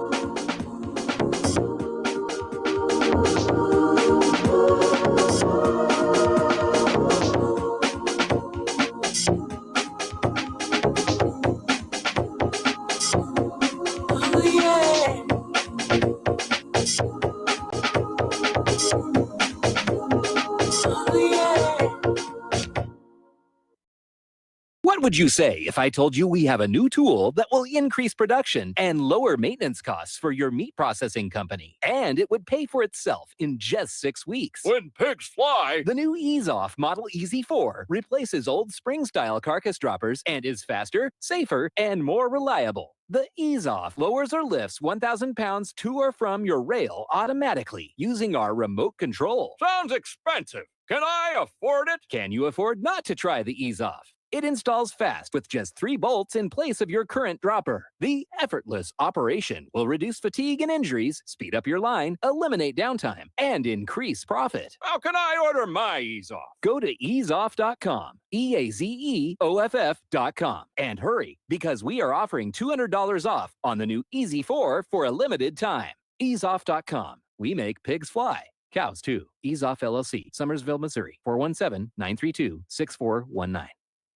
What would you say if I told you we have a new tool that will increase production and lower maintenance costs for your meat processing company? And it would pay for itself in just 6 weeks. When pigs fly! The new EaseOff Model Easy 4 replaces old spring-style carcass droppers and is faster, safer, and more reliable. The EaseOff lowers or lifts 1,000 pounds to or from your rail automatically using our remote control. Sounds expensive. Can I afford it? Can you afford not to try the EaseOff? It installs fast with just 3 bolts in place of your current dropper. The effortless operation will reduce fatigue and injuries, speed up your line, eliminate downtime, and increase profit. How can I order my EaseOff? Go to easeoff.com, EAZEOFF.com, and hurry, because we are offering $200 off on the new Easy 4 for a limited time. Easeoff.com. We make pigs fly. Cows, too. EaseOff LLC, Summersville, Missouri, 417-932-6419.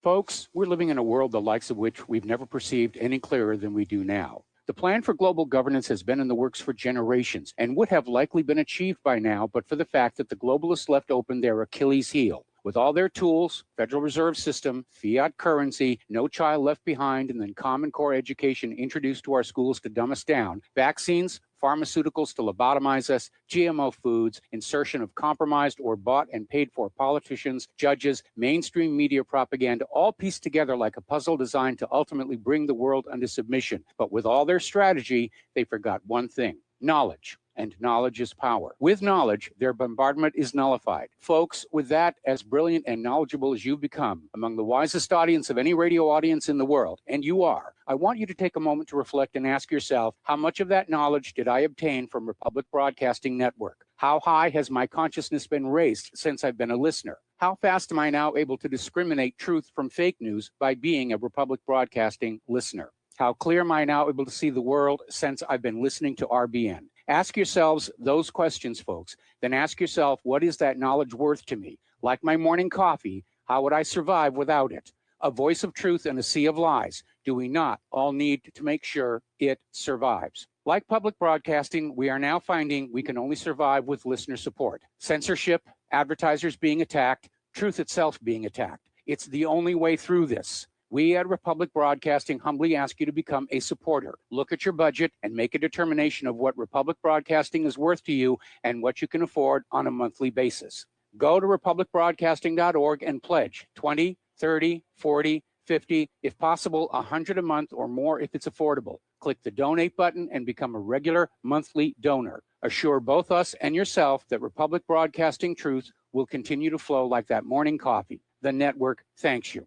Folks, we're living in a world the likes of which we've never perceived any clearer than we do now. The plan for global governance has been in the works for generations and would have likely been achieved by now, but for the fact that the globalists left open their Achilles heel. With all their tools, Federal Reserve System, fiat currency, no child left behind, and then Common Core education introduced to our schools to dumb us down, vaccines, pharmaceuticals to lobotomize us, GMO foods, insertion of compromised or bought and paid for politicians, judges, mainstream media propaganda, all pieced together like a puzzle designed to ultimately bring the world under submission. But with all their strategy, they forgot one thing: knowledge. And knowledge is power. With knowledge, their bombardment is nullified. Folks, with that, as brilliant and knowledgeable as you've become, among the wisest audience of any radio audience in the world, and you are, I want you to take a moment to reflect and ask yourself, how much of that knowledge did I obtain from Republic Broadcasting Network? How high has my consciousness been raised since I've been a listener? How fast am I now able to discriminate truth from fake news by being a Republic Broadcasting listener? How clear am I now able to see the world since I've been listening to RBN? Ask yourselves those questions, folks. Then ask yourself, what is that knowledge worth to me? Like my morning coffee, how would I survive without it? A voice of truth in a sea of lies. Do we not all need to make sure it survives? Like public broadcasting, we are now finding we can only survive with listener support. Censorship, advertisers being attacked, truth itself being attacked. It's the only way through this. We at Republic Broadcasting humbly ask you to become a supporter. Look at your budget and make a determination of what Republic Broadcasting is worth to you and what you can afford on a monthly basis. Go to republicbroadcasting.org and pledge 20, 30, 40, 50, if possible, 100 a month or more if it's affordable. Click the donate button and become a regular monthly donor. Assure both us and yourself that Republic Broadcasting truth will continue to flow like that morning coffee. The network thanks you.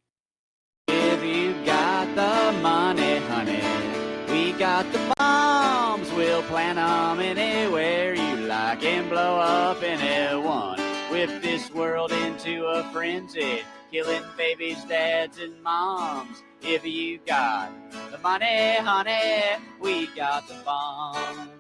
If you got the money, honey, we got the bombs. We'll plant 'em anywhere you like and blow up anyone. Whip this world into a frenzy, killing babies, dads, and moms. If you got the money, honey, we got the bombs.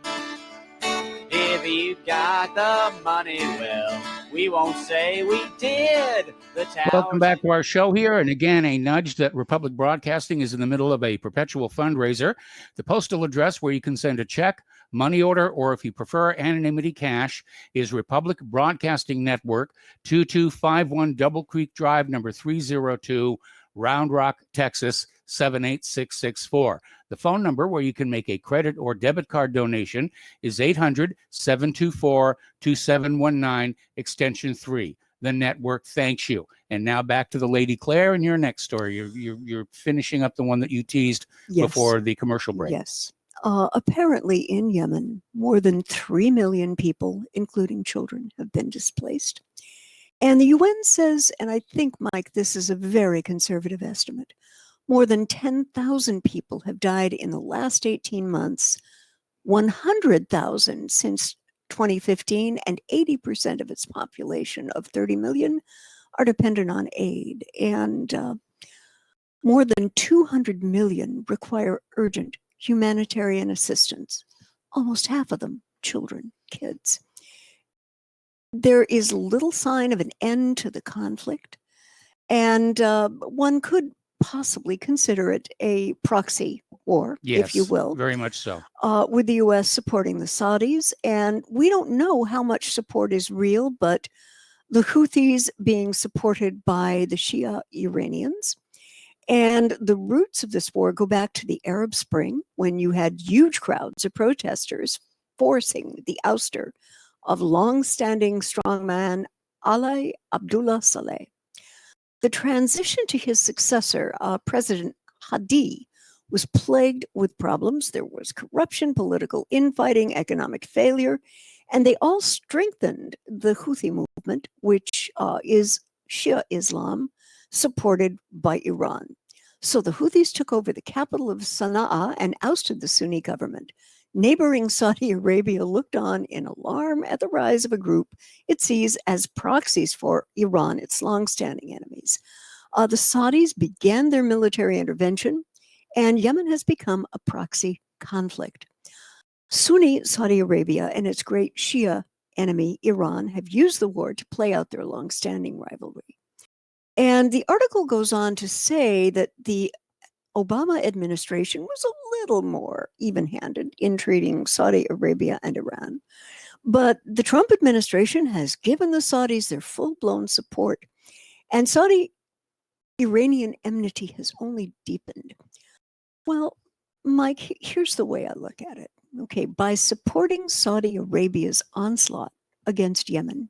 If you got the money, well, We won't say we did. The towers. Welcome back to our show here. And again, a nudge that Republic Broadcasting is in the middle of a perpetual fundraiser. The postal address where you can send a check, money order, or if you prefer anonymity cash is Republic Broadcasting Network, 2251 Double Creek Drive, number 302, Round Rock, Texas, 78664. The phone number where you can make a credit or debit card donation is 800-724-2719, extension 3. The network thanks you. And now back to the Lady Claire and your next story. You're finishing up the one that you teased before the commercial break. Yes. Apparently in Yemen, more than 3 million people, including children, have been displaced. And the UN says, and I think, Mike, this is a very conservative estimate, more than 10,000 people have died in the last 18 months, 100,000 since 2015, and 80% of its population of 30 million are dependent on aid. And more than 200 million require urgent humanitarian assistance, almost half of them children, kids. There is little sign of an end to the conflict, and one could possibly consider it a proxy war, if you will. Very much so. With the U.S. supporting the Saudis, and we don't know how much support is real, but the Houthis being supported by the Shia Iranians. And the roots of this war go back to the Arab Spring, when you had huge crowds of protesters forcing the ouster of long-standing strongman Ali Abdullah Saleh. The transition to his successor, President Hadi, was plagued with problems. There was corruption, political infighting, economic failure, and they all strengthened the Houthi movement, which is Shia Islam, supported by Iran. So the Houthis took over the capital of Sana'a and ousted the Sunni government. Neighboring Saudi Arabia looked on in alarm at the rise of a group it sees as proxies for Iran, its longstanding enemies. The Saudis began their military intervention, and Yemen has become a proxy conflict. Sunni Saudi Arabia and its great Shia enemy, Iran, have used the war to play out their longstanding rivalry. And the article goes on to say that the Obama administration was a little more even-handed in treating Saudi Arabia and Iran. But the Trump administration has given the Saudis their full-blown support, and Saudi-Iranian enmity has only deepened. Well, Mike, here's the way I look at it. Okay, by supporting Saudi Arabia's onslaught against Yemen,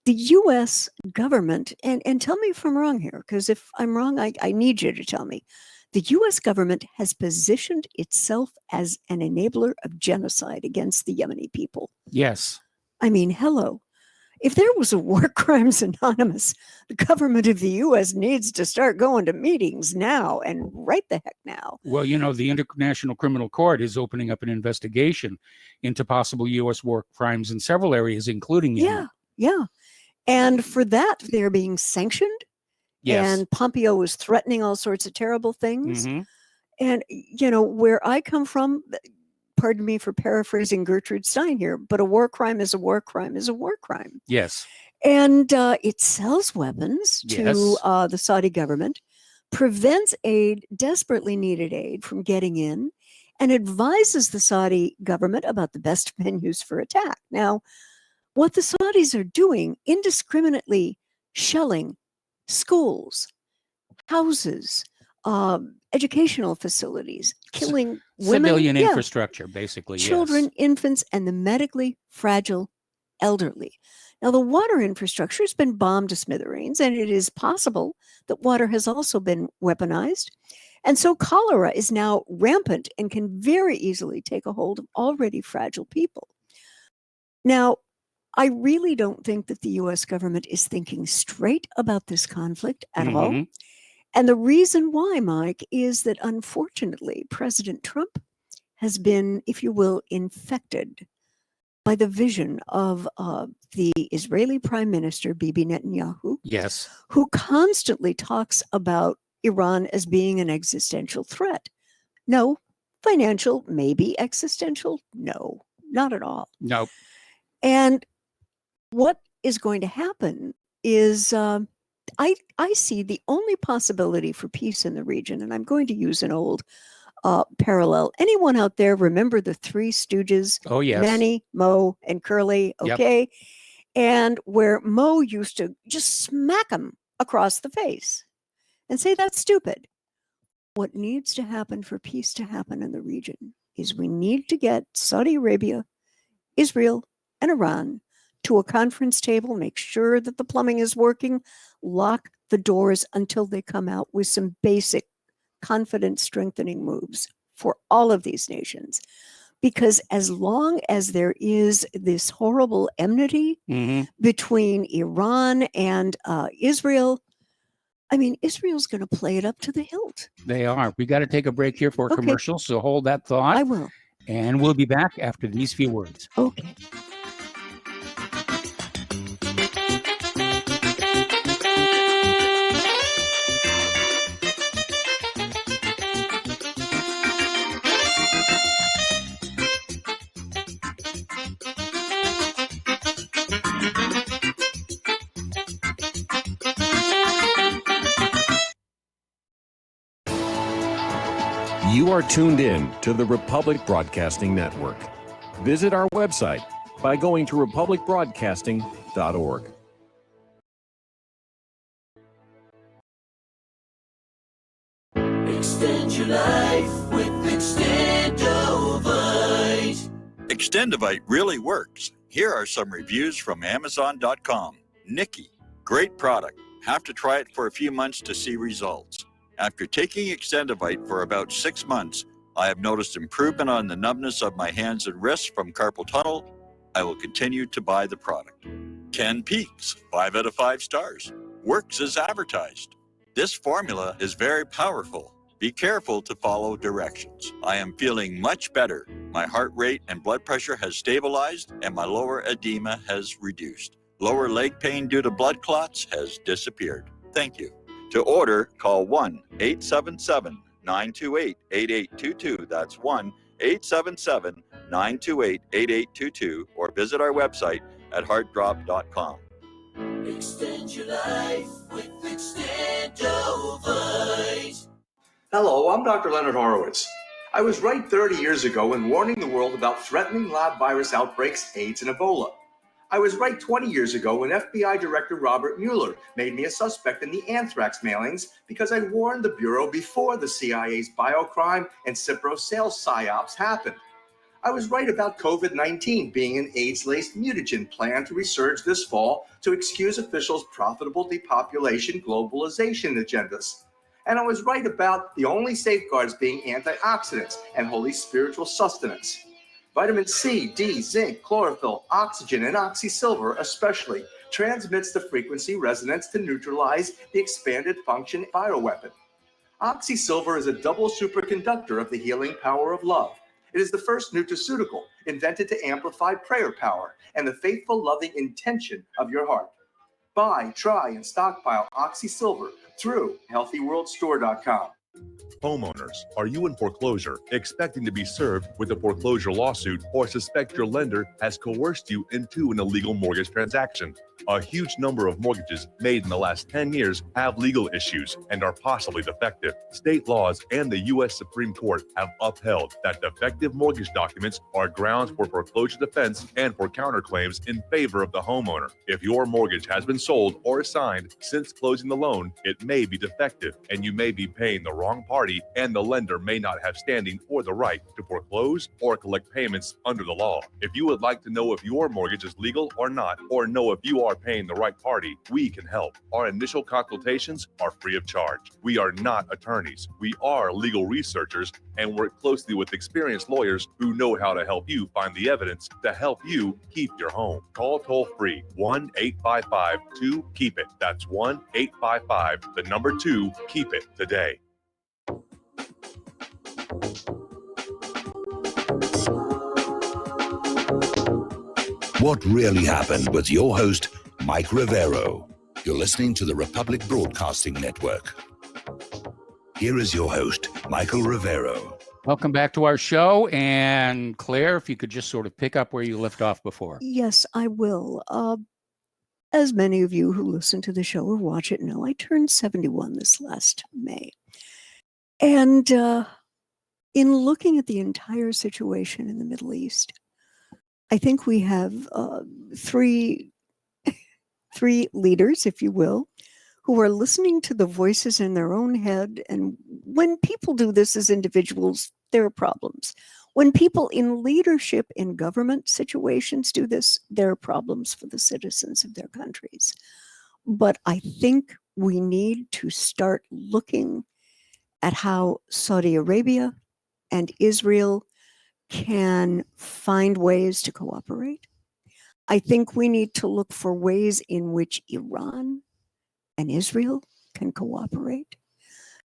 the U.S. government, and tell me if I'm wrong here, because if I'm wrong, I need you to tell me. The U.S. government has positioned itself as an enabler of genocide against the Yemeni people. Yes. I mean, hello. If there was a War Crimes Anonymous, the government of the U.S. needs to start going to meetings now, and right the heck now. Well, you know, the International Criminal Court is opening up an investigation into possible U.S. war crimes in several areas, including Yemen. Yeah. And for that, they're being sanctioned. Yes. And Pompeo was threatening all sorts of terrible things. Mm-hmm. And, you know, where I come from, pardon me for paraphrasing Gertrude Stein here, but a war crime is a war crime is a war crime. Yes. And it sells weapons to the Saudi government, prevents aid, desperately needed aid, from getting in, and advises the Saudi government about the best venues for attack. Now, what the Saudis are doing, indiscriminately shelling schools, houses, educational facilities, killing women. Civilian infrastructure, basically. Children, infants, and the medically fragile elderly. Now, the water infrastructure has been bombed to smithereens, and it is possible that water has also been weaponized. And so cholera is now rampant and can very easily take a hold of already fragile people. Now, I really don't think that the U.S. government is thinking straight about this conflict at all. And the reason why, Mike, is that unfortunately, President Trump has been, if you will, infected by the vision of the Israeli Prime Minister, Bibi Netanyahu, Yes. who constantly talks about Iran as being an existential threat. No. Financial, maybe. Existential, no, not at all. Nope. And what is going to happen is I see the only possibility for peace in the region, and I'm going to use an old parallel. Anyone out there remember the Three Stooges? Oh, yes. Manny, Moe, and Curly. Okay. Yep. And where Moe used to just smack him across the face and say, that's stupid. What needs to happen for peace to happen in the region is we need to get Saudi Arabia, Israel, and Iran to a conference table, make sure that the plumbing is working, lock the doors until they come out with some basic confidence strengthening moves for all of these nations. Because as long as there is this horrible enmity between Iran and Israel, I mean, Israel's going to play it up to the hilt. They are. We got to take a break here for a commercial, so hold that thought. I will. And we'll be back after these few words. Okay. You are tuned in to the Republic Broadcasting Network. Visit our website by going to republicbroadcasting.org. Extend your life with Extendovite. Extendovite really works. Here are some reviews from Amazon.com. Nikki, great product. Have to try it for a few months to see results. After taking Extendovite for about 6 months, I have noticed improvement on the numbness of my hands and wrists from carpal tunnel. I will continue to buy the product. 10 Peaks, 5 out of 5 stars. Works as advertised. This formula is very powerful. Be careful to follow directions. I am feeling much better. My heart rate and blood pressure has stabilized and my lower edema has reduced. Lower leg pain due to blood clots has disappeared. Thank you. To order, call 1-877-928-8822. That's 1-877-928-8822 or visit our website at heartdrop.com. Extend your life with Extendovite. Hello, I'm Dr. Leonard Horowitz. I was right 30 years ago in warning the world about threatening lab virus outbreaks, AIDS, and Ebola. I was right 20 years ago when FBI Director Robert Mueller made me a suspect in the anthrax mailings because I warned the Bureau before the CIA's biocrime and Cipro sales psyops happened. I was right about COVID-19 being an AIDS-laced mutagen planned to resurge this fall to excuse officials' profitable depopulation globalization agendas. And I was right about the only safeguards being antioxidants and holy spiritual sustenance. Vitamin C, D, zinc, chlorophyll, oxygen, and oxysilver especially transmits the frequency resonance to neutralize the expanded function bioweapon. Oxysilver is a double superconductor of the healing power of love. It is the first nutraceutical invented to amplify prayer power and the faithful, loving intention of your heart. Buy, try, and stockpile Oxysilver through HealthyWorldStore.com. Homeowners, are you in foreclosure, expecting to be served with a foreclosure lawsuit, or suspect your lender has coerced you into an illegal mortgage transaction? A huge number of mortgages made in the last 10 years have legal issues and are possibly defective. State laws and the U.S. Supreme Court have upheld that defective mortgage documents are grounds for foreclosure defense and for counterclaims in favor of the homeowner. If your mortgage has been sold or assigned since closing the loan, it may be defective and you may be paying the wrong party, and the lender may not have standing or the right to foreclose or collect payments under the law. If you would like to know if your mortgage is legal or not, or know if you are paying the right party, we can help. Our initial consultations are free of charge. We are not attorneys. We are legal researchers and work closely with experienced lawyers who know how to help you find the evidence to help you keep your home. Call toll free 1-855-2-KEEP-IT. That's 1-855-2-KEEP-IT today. What really happened with your host, Mike Rivero. You're listening to the Republic Broadcasting Network. Here is your host, Michael Rivero. Welcome back to our show. And Claire, if you could just sort of pick up where you left off before. Yes, I will. as many of you who listen to the show or watch it know, I turned 71 this last May. And in looking at the entire situation in the Middle East, I think we have three leaders, if you will, who are listening to the voices in their own head. And when people do this as individuals, there are problems. When people in leadership in government situations do this, there are problems for the citizens of their countries. But I think we need to start looking at how Saudi Arabia and Israel can find ways to cooperate. I think we need to look for ways in which Iran and Israel can cooperate.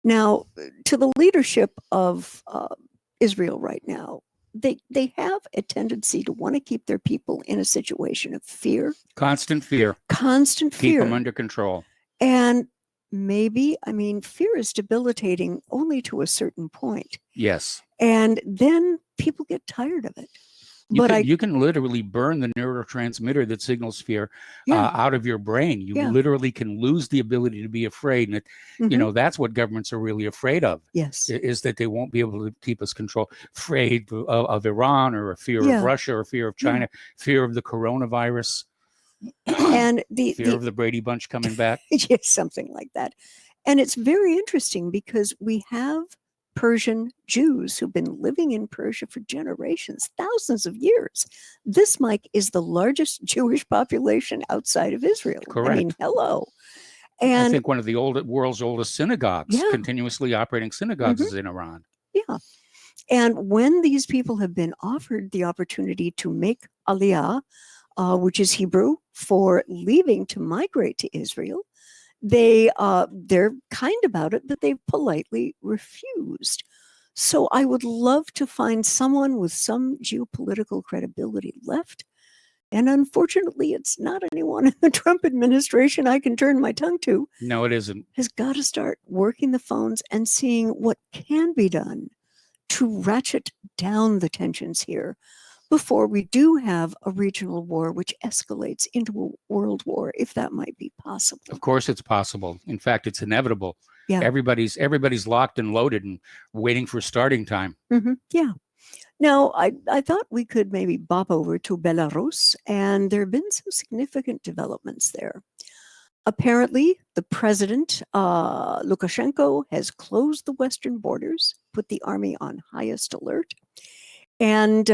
Now, to the leadership of Israel right now, they have a tendency to want to keep their people in a situation of fear. Constant fear. Constant fear. Keep them under control. And maybe, fear is debilitating only to a certain point. Yes. And then people get tired of it. You can literally burn the neurotransmitter that signals fear out of your brain. You literally can lose the ability to be afraid. And, that's what governments are really afraid of. Yes. Is that they won't be able to keep us afraid of Iran, or a fear of Russia, or fear of China, fear of the coronavirus. And fear of the Brady Bunch coming back. Yes, something like that. And it's very interesting because we have Persian Jews who've been living in Persia for generations, thousands of years. This, Mike, is the largest Jewish population outside of Israel. Correct. Hello. And I think one of the world's oldest synagogues, continuously operating synagogues, is in Iran. Yeah. And when these people have been offered the opportunity to make aliyah, which is Hebrew for leaving to migrate to Israel, they're kind about it, but they've politely refused. So I would love to find someone with some geopolitical credibility left. And unfortunately, it's not anyone in the Trump administration I can turn my tongue to. No, it isn't. Has got to start working the phones and seeing what can be done to ratchet down the tensions here before we do have a regional war which escalates into a world war, if that might be possible. Of course it's possible. In fact, it's inevitable. Yeah. Everybody's locked and loaded and waiting for starting time. Mm-hmm. Yeah. Now, I thought we could maybe bop over to Belarus, and there have been some significant developments there. Apparently, the president, Lukashenko, has closed the western borders, put the army on highest alert, and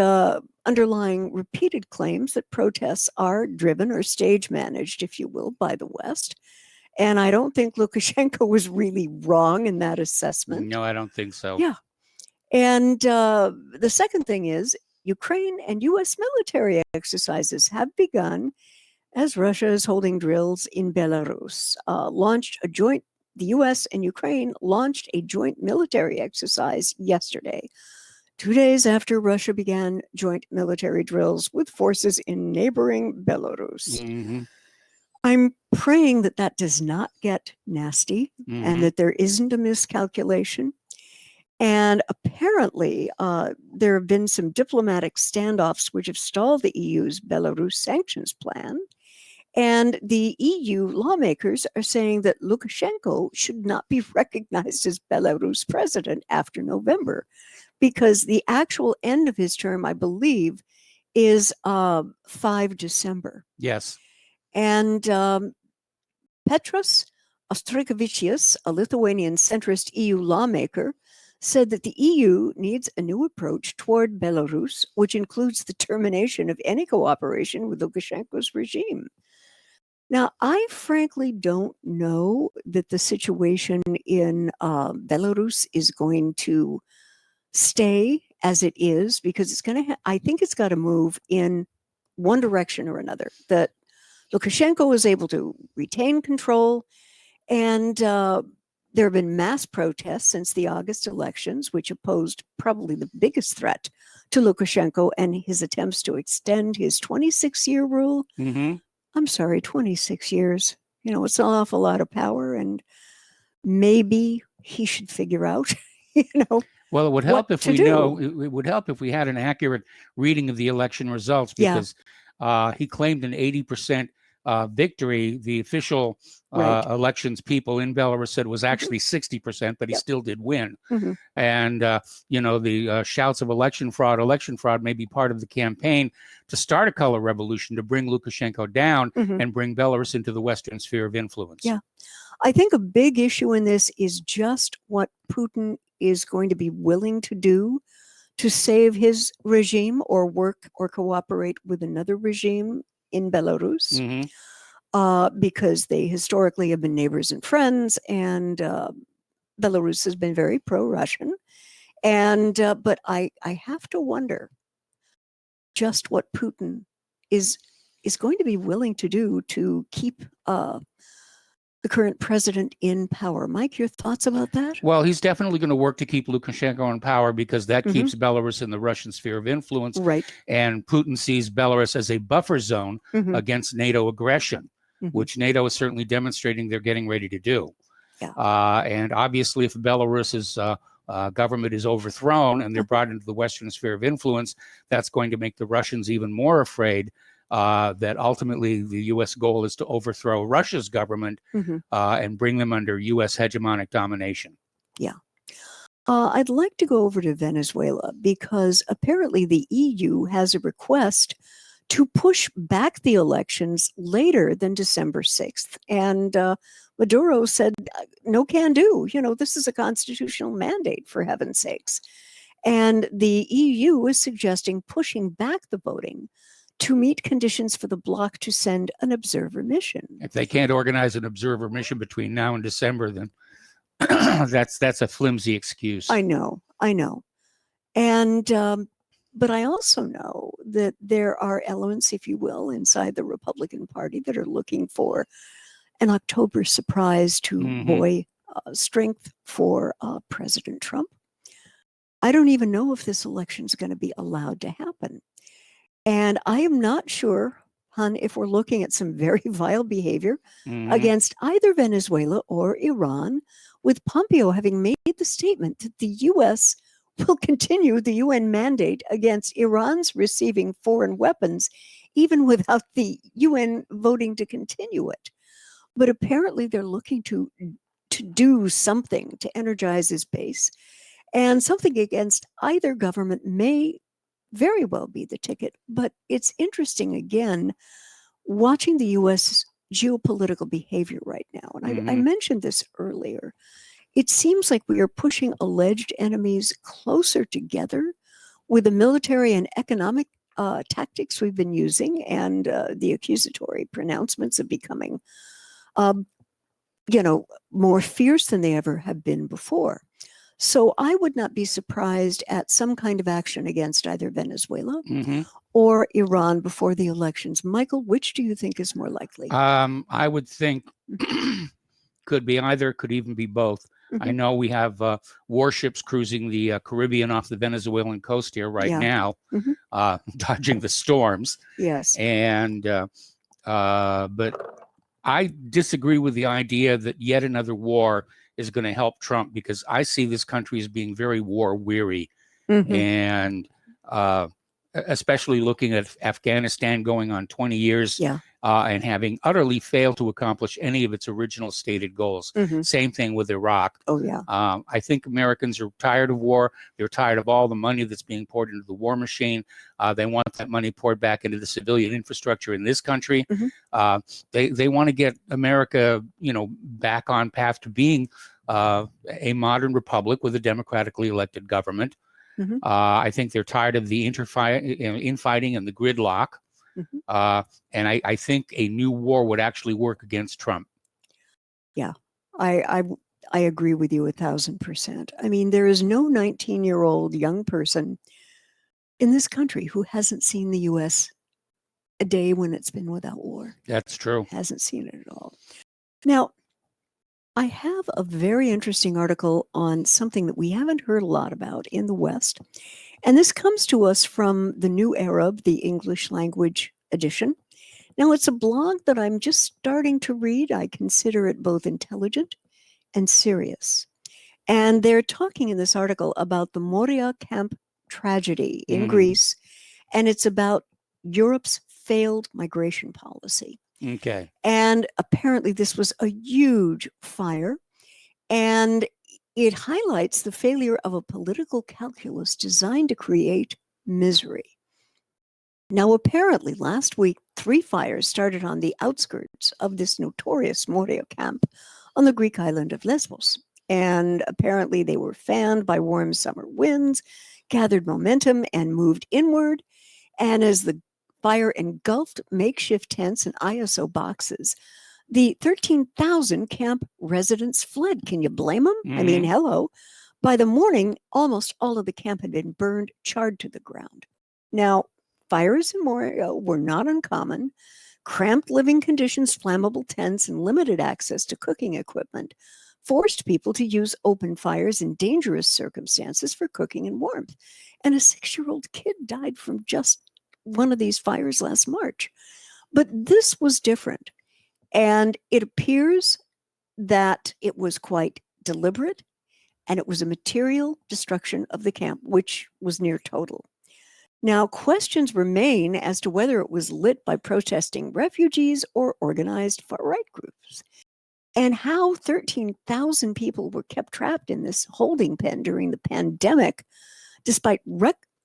underlying repeated claims that protests are driven or stage managed, if you will, by the West. And I don't think Lukashenko was really wrong in that assessment. No, I don't think so. Yeah. And the second thing is Ukraine and U.S. military exercises have begun as Russia is holding drills in Belarus. The U.S. and Ukraine launched a joint military exercise yesterday, 2 days after Russia began joint military drills with forces in neighboring Belarus. Mm-hmm. I'm praying that that does not get nasty and that there isn't a miscalculation. And apparently, there have been some diplomatic standoffs which have stalled the EU's Belarus sanctions plan. And the EU lawmakers are saying that Lukashenko should not be recognized as Belarus president after November, because the actual end of his term, I believe, is 5 December. Yes. And Petras Auštrevičius, a Lithuanian centrist EU lawmaker, said that the EU needs a new approach toward Belarus, which includes the termination of any cooperation with Lukashenko's regime. Now, I frankly don't know that the situation in Belarus is going to stay as it is, because it's going to, I think it's got to move in one direction or another, that Lukashenko is able to retain control, and there have been mass protests since the August elections, which opposed probably the biggest threat to Lukashenko and his attempts to extend his 26-year rule. Mm-hmm. I'm sorry, 26 years. You know, it's an awful lot of power, and maybe he should figure out, Well, it would help if we know. It would help if we had an accurate reading of the election results, because he claimed an 80% victory, the official elections people in Belarus said was actually 60%, but he still did win. And, the shouts of election fraud may be part of the campaign to start a color revolution, to bring Lukashenko down and bring Belarus into the Western sphere of influence. Yeah. I think a big issue in this is just what Putin is going to be willing to do to save his regime or work or cooperate with another regime in Belarus, because they historically have been neighbors and friends, and Belarus has been very pro-Russian. And but I have to wonder just what Putin is going to be willing to do to keep the current president in power. Mike, your thoughts about that? Well, he's definitely going to work to keep Lukashenko in power because that keeps Belarus in the Russian sphere of influence. Right. And Putin sees Belarus as a buffer zone against NATO aggression, which NATO is certainly demonstrating they're getting ready to do. Yeah. And obviously, if Belarus's government is overthrown and they're brought into the Western sphere of influence, that's going to make the Russians even more afraid that ultimately the U.S. goal is to overthrow Russia's government and bring them under U.S. hegemonic domination. Yeah. I'd like to go over to Venezuela because apparently the EU has a request to push back the elections later than December 6th. And Maduro said, no can do. This is a constitutional mandate, for heaven's sakes. And the EU is suggesting pushing back the voting to meet conditions for the bloc to send an observer mission. If they can't organize an observer mission between now and December, then that's a flimsy excuse. I know. And but I also know that there are elements, if you will, inside the Republican Party that are looking for an October surprise to buoy strength for President Trump. I don't even know if this election is going to be allowed to happen. And I am not sure, hon, if we're looking at some very vile behavior against either Venezuela or Iran, with Pompeo having made the statement that the U.S. will continue the UN mandate against Iran's receiving foreign weapons, even without the UN voting to continue it. But apparently they're looking to do something to energize his base, and something against either government may very well be the ticket. But it's interesting, again, watching the U.S. geopolitical behavior right now. And I mentioned this earlier. It seems like we are pushing alleged enemies closer together with the military and economic tactics we've been using, and the accusatory pronouncements of becoming, more fierce than they ever have been before. So I would not be surprised at some kind of action against either Venezuela or Iran before the elections. Michael, which do you think is more likely? I would think could be either, could even be both. I know we have warships cruising the Caribbean off the Venezuelan coast here right now, dodging the storms. Yes. And but I disagree with the idea that yet another war is going to help Trump, because I see this country as being very war weary, and especially looking at Afghanistan going on 20 years and having utterly failed to accomplish any of its original stated goals. Same thing with Iraq. Oh, yeah. I think Americans are tired of war. They're tired of all the money that's being poured into the war machine. They want that money poured back into the civilian infrastructure in this country. They want to get America, back on path to being a modern republic with a democratically elected government. I think they're tired of the infighting and the gridlock. And I think a new war would actually work against Trump. Yeah, I agree with you 1,000%. I mean, there is no 19-year-old young person in this country who hasn't seen the U.S. a day when it's been without war. That's true. Hasn't seen it at all. Now, I have a very interesting article on something that we haven't heard a lot about in the West. And this comes to us from the New Arab, the English language edition. Now, it's a blog that I'm just starting to read. I consider it both intelligent and serious. And they're talking in this article about the Moria camp tragedy in Greece. And it's about Europe's failed migration policy. Okay. And apparently this was a huge fire, and it highlights the failure of a political calculus designed to create misery. Now, apparently last week, 3 fires started on the outskirts of this notorious Moria camp on the Greek island of Lesbos. And apparently they were fanned by warm summer winds, gathered momentum, and moved inward. And as the fire engulfed makeshift tents and ISO boxes, the 13,000 camp residents fled. Can you blame them? I mean, hello. By the morning, almost all of the camp had been burned, charred to the ground. Now, fires in Moria were not uncommon. Cramped living conditions, flammable tents, and limited access to cooking equipment forced people to use open fires in dangerous circumstances for cooking and warmth. And a 6-year-old kid died from just one of these fires last March. But this was different. And it appears that it was quite deliberate, and it was a material destruction of the camp, which was near total. Now, questions remain as to whether it was lit by protesting refugees or organized far-right groups, and how 13,000 people were kept trapped in this holding pen during the pandemic, despite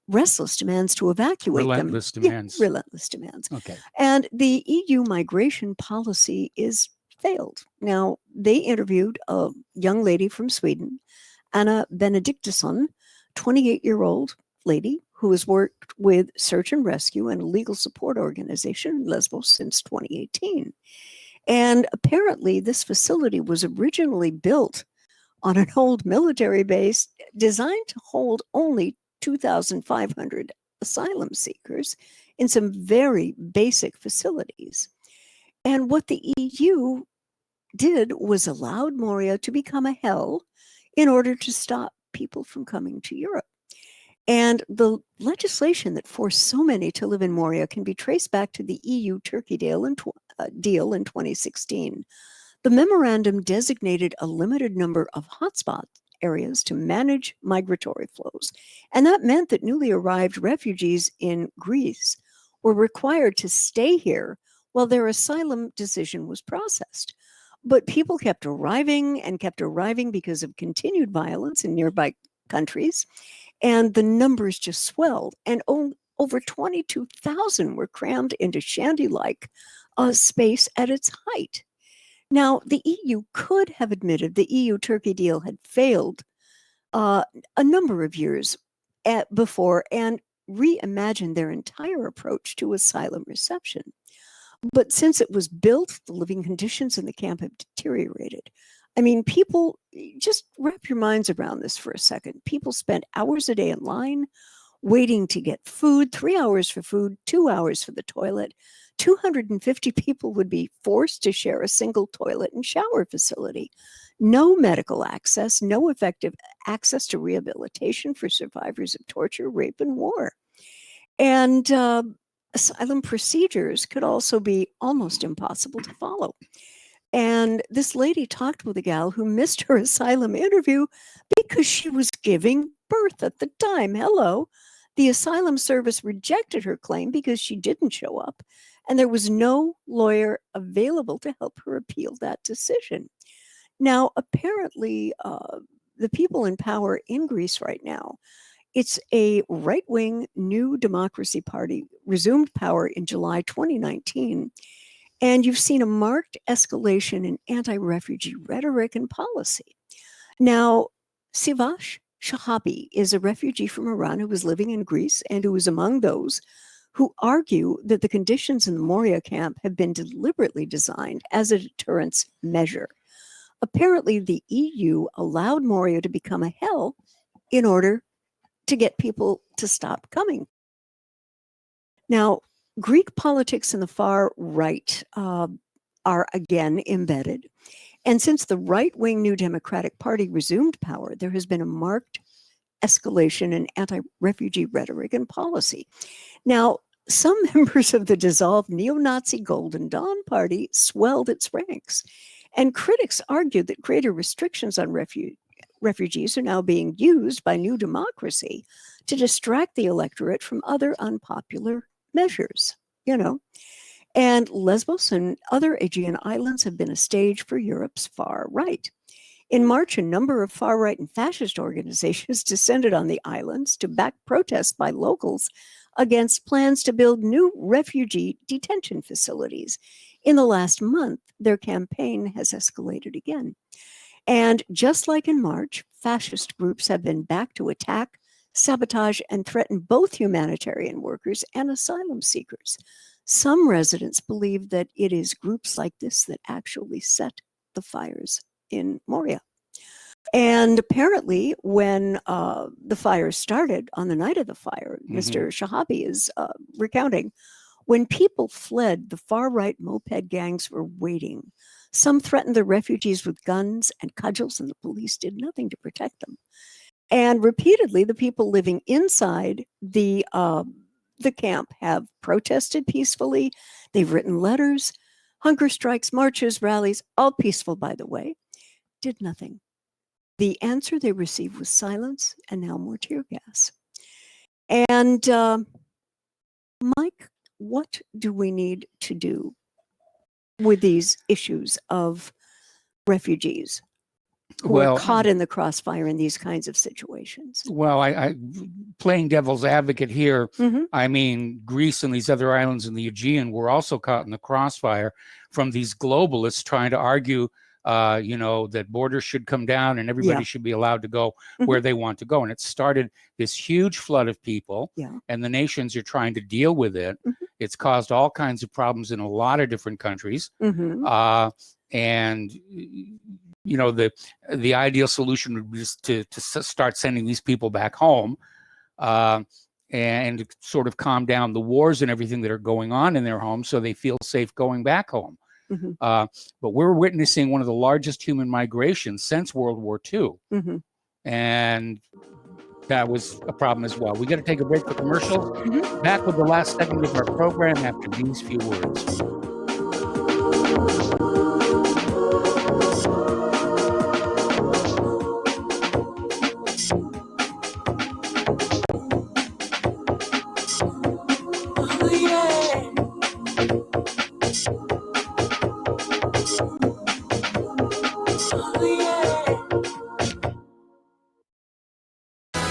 restless demands to evacuate Relentless them. demands. Yeah, relentless demands. Okay. And the EU migration policy is failed. Now, they interviewed a young lady from Sweden, Anna Benediktsson, 28-year-old lady who has worked with search and rescue and a legal support organization in Lesbos since 2018. And apparently this facility was originally built on an old military base designed to hold only 2,500 asylum seekers in some very basic facilities. And what the EU did was allowed Moria to become a hell in order to stop people from coming to Europe. And the legislation that forced so many to live in Moria can be traced back to the EU-Turkey deal in 2016. The memorandum designated a limited number of hotspot areas to manage migratory flows. And that meant that newly arrived refugees in Greece were required to stay here while their asylum decision was processed. But people kept arriving because of continued violence in nearby countries. And the numbers just swelled. And over 22,000 were crammed into shanty-like space at its height. Now, the EU could have admitted the EU-Turkey deal had failed a number of years before and reimagined their entire approach to asylum reception. But since it was built, the living conditions in the camp have deteriorated. I mean, people, just wrap your minds around this for a second. People spent hours a day in line waiting to get food, 3 hours for food, 2 hours for the toilet. 250 people would be forced to share a single toilet and shower facility. No medical access, no effective access to rehabilitation for survivors of torture, rape, and war. And asylum procedures could also be almost impossible to follow. And this lady talked with a gal who missed her asylum interview because she was giving birth at the time. Hello. The asylum service rejected her claim because she didn't show up, and there was no lawyer available to help her appeal that decision. Now, apparently, the people in power in Greece right now, it's a right-wing New Democracy Party, resumed power in July 2019. And you've seen a marked escalation in anti-refugee rhetoric and policy. Now, Sivash Shahabi is a refugee from Iran who was living in Greece and who is among those who argue that the conditions in the Moria camp have been deliberately designed as a deterrence measure. Apparently, the EU allowed Moria to become a hell in order to get people to stop coming. Now, Greek politics and the far right are again embedded. And since the right-wing New Democratic Party resumed power, there has been a marked escalation in anti-refugee rhetoric and policy. Now, some members of the dissolved neo-Nazi Golden Dawn Party swelled its ranks. And critics argued that greater restrictions on refugees are now being used by New Democracy to distract the electorate from other unpopular measures, And Lesbos and other Aegean islands have been a stage for Europe's far right. In March, a number of far-right and fascist organizations descended on the islands to back protests by locals against plans to build new refugee detention facilities. In the last month, their campaign has escalated again. And just like in March, fascist groups have been back to attack, sabotage, and threaten both humanitarian workers and asylum seekers. Some residents believe that it is groups like this that actually set the fires in Moria. And apparently, when the fire started, on the night of the fire, Mr. Shahabi is recounting, when people fled, the far-right moped gangs were waiting. Some threatened the refugees with guns and cudgels, and the police did nothing to protect them. And repeatedly, the people living inside the camp have protested peacefully. They've written letters, hunger strikes, marches, rallies, all peaceful, by the way. Did nothing. The answer they received was silence and now more tear gas. And Mike, what do we need to do with these issues of refugees who are caught in the crossfire in these kinds of situations? Well, I playing devil's advocate here, I mean, Greece and these other islands in the Aegean were also caught in the crossfire from these globalists trying to argue that borders should come down and everybody should be allowed to go where they want to go. And it started this huge flood of people, and the nations are trying to deal with it. It's caused all kinds of problems in a lot of different countries. And the ideal solution would be just to start sending these people back home and to sort of calm down the wars and everything that are going on in their homes so they feel safe going back home. But we're witnessing one of the largest human migrations since World War II. And that was a problem as well. We got to take a break for commercials. Back with the last segment of our program after these few words.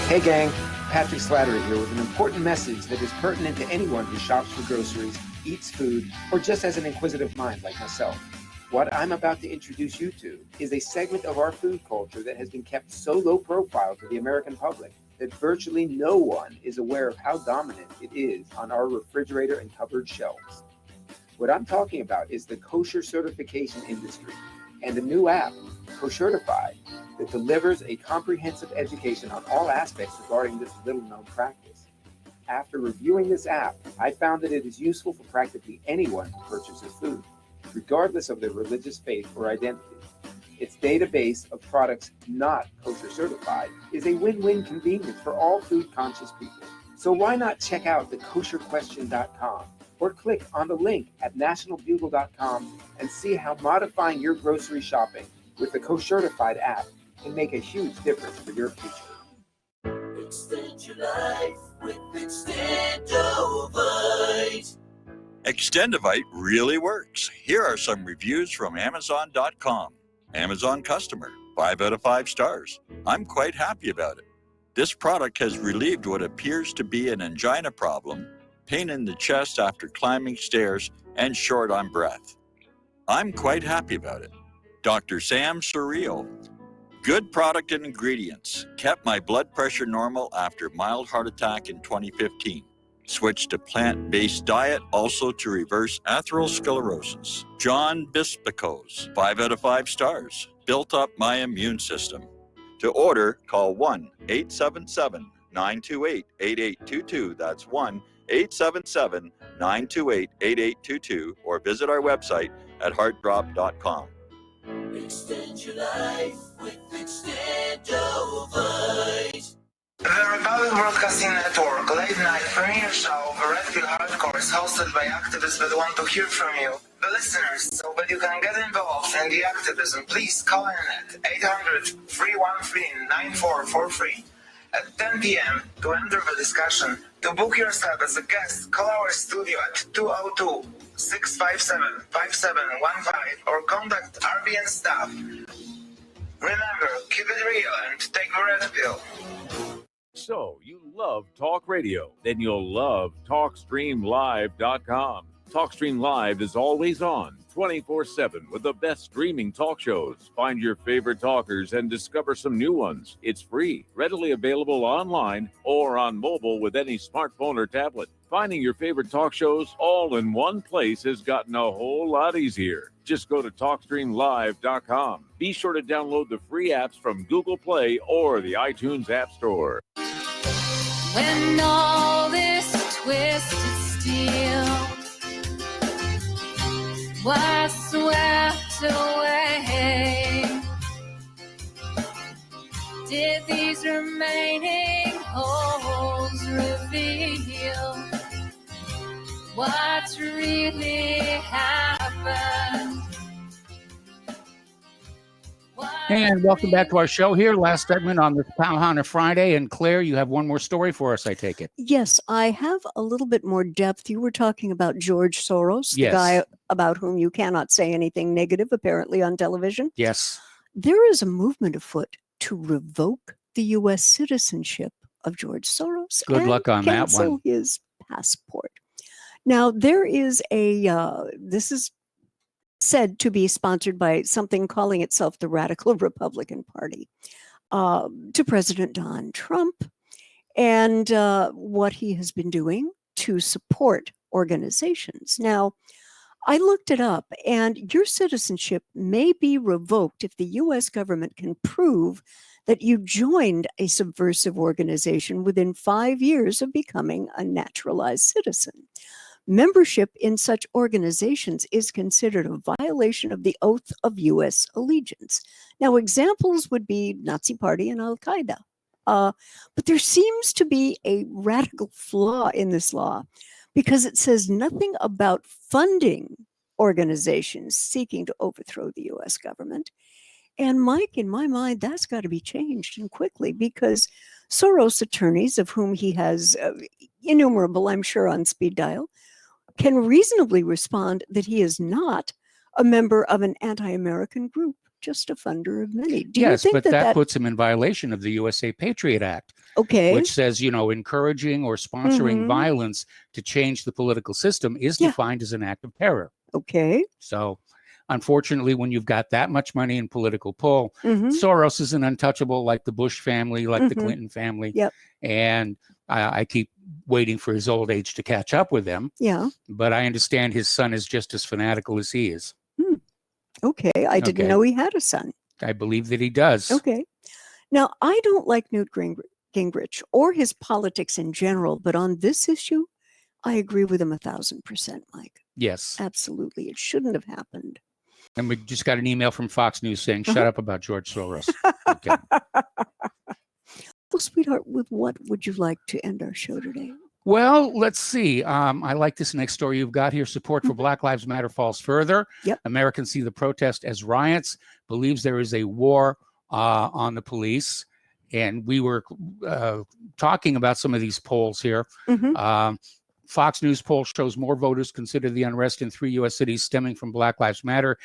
Hey gang, Patrick Slattery here with an important message that is pertinent to anyone who shops for groceries, eats food, or just has an inquisitive mind like myself. What I'm about to introduce you to is a segment of our food culture that has been kept so low profile to the American public that virtually no one is aware of how dominant it is on our refrigerator and cupboard shelves. What I'm talking about is the kosher certification industry and a new app, Koshertified, that delivers a comprehensive education on all aspects regarding this little-known practice. After reviewing this app, I found that it is useful for practically anyone who purchases food, regardless of their religious faith or identity. Its database of products not kosher certified is a win-win convenience for all food-conscious people. So why not check out the kosherquestion.com or click on the link at nationalbugle.com and see how modifying your grocery shopping with the Koshertified app can make a huge difference for your future. Extend your life with Extendovite. Extendovite really works. Here are some reviews from Amazon.com. Amazon customer, 5 out of 5 stars. I'm quite happy about it. This product has relieved what appears to be an angina problem, pain in the chest after climbing stairs, and short on breath. I'm quite happy about it. Dr. Sam Surreal. Good product and ingredients. Kept my blood pressure normal after mild heart attack in 2015. Switched to plant-based diet also to reverse atherosclerosis. John Bispicos, 5 out of 5 stars. Built up my immune system. To order, call 1-877-928-8822. That's 1-877-928-8822 or visit our website at heartdrop.com. Extend your life with Extendovite. The Republic Broadcasting Network late night premiere show The Red Pill Hardcore is hosted by activists that want to hear from you, the listeners, so that you can get involved in the activism. Please call in at 800-313-9443 at 10 p.m. to enter the discussion. To book yourself as a guest, call our studio at 202-657-5715 or contact RBN staff. Remember, keep it real and take the red pill. So, you love talk radio? Then you'll love TalkStreamLive.com. TalkStream Live is always on, 24/7, with the best streaming talk shows. Find your favorite talkers and discover some new ones. It's free, readily available online or on mobile with any smartphone or tablet. Finding your favorite talk shows all in one place has gotten a whole lot easier. Just go to TalkStreamLive.com. Be sure to download the free apps from Google Play or the iTunes App Store. When all this twisted steel was swept away, did these remaining holes reveal what's really happened? And welcome back to our show here. Last segment on this Powhana Friday. And Claire, you have one more story for us, I take it. Yes, I have a little bit more depth. You were talking about George Soros, Yes. the guy about whom you cannot say anything negative, apparently, on television. Yes. There is a movement afoot to revoke the U.S. citizenship of George Soros. Good and luck on that cancel one. his passport. Now, there is this is said to be sponsored by something calling itself the Radical Republican Party, to President Donald Trump, and what he has been doing to support organizations. Now, I looked it up, and your citizenship may be revoked if the U.S. government can prove that you joined a subversive organization within 5 years of becoming a naturalized citizen. Membership in such organizations is considered a violation of the oath of U.S. allegiance. Now, examples would be Nazi Party and Al Qaeda. But there seems to be a radical flaw in this law because it says nothing about funding organizations seeking to overthrow the U.S. government. And Mike, in my mind, that's got to be changed, and quickly, because Soros attorneys, of whom he has innumerable, I'm sure, on speed dial, can reasonably respond that he is not a member of an anti-American group, just a funder of many. Do you Yes, think but that that puts him in violation of the USA Patriot Act, Okay. which says, encouraging or sponsoring Mhm. violence to change the political system is defined as an act of terror. Okay. So, unfortunately, when you've got that much money in political pull, Mhm. Soros is an untouchable, like the Bush family, like the Mhm. Clinton family. Yep. And I keep waiting for his old age to catch up with them. Yeah. But I understand his son is just as fanatical as he is. Okay. I didn't Okay. know he had a son. I believe that he does. Okay. Now, I don't like Newt Gingrich or his politics in general, but on this issue, I agree with him 1,000%, Mike. Yes. Absolutely. It shouldn't have happened. And we just got an email from Fox News saying, shut up about George Soros. Okay. Well, sweetheart, with what would you like to end our show today? Well, let's see. I like this next story you've got here. Support for Black Lives Matter falls further. Yep. Americans see the protest as riots, believes there is a war on the police. And we were talking about some of these polls here. Mhm. Fox News poll shows more voters consider the unrest in 3 U.S. cities stemming from Black Lives Matter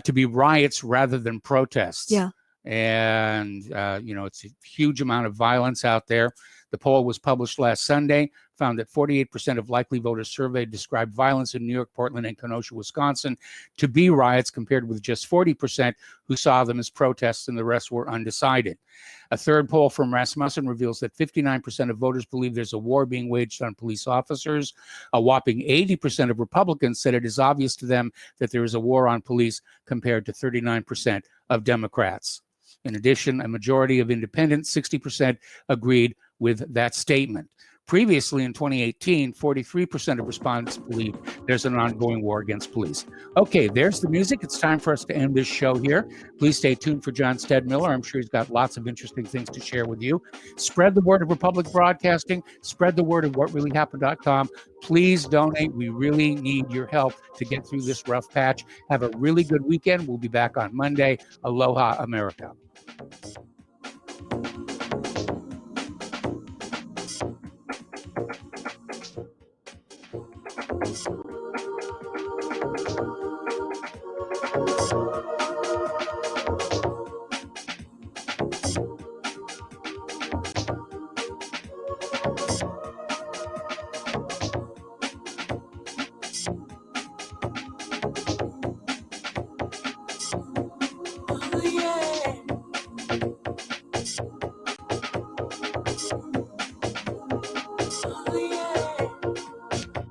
to be riots rather than protests. Yeah. And, it's a huge amount of violence out there. The poll was published last Sunday, found that 48% of likely voters surveyed described violence in New York, Portland, and Kenosha, Wisconsin to be riots, compared with just 40% who saw them as protests, and the rest were undecided. A third poll from Rasmussen reveals that 59% of voters believe there's a war being waged on police officers. A whopping 80% of Republicans said it is obvious to them that there is a war on police, compared to 39% of Democrats. In addition, a majority of independents, 60%, agreed with that statement. Previously, in 2018, 43% of respondents believe there's an ongoing war against police. Okay, there's the music. It's time for us to end this show here. Please stay tuned for John Stedmiller. I'm sure he's got lots of interesting things to share with you. Spread the word of Republic Broadcasting. Spread the word of whatreallyhappened.com. Please donate. We really need your help to get through this rough patch. Have a really good weekend. We'll be back on Monday. Aloha, America. Thank you. Bye.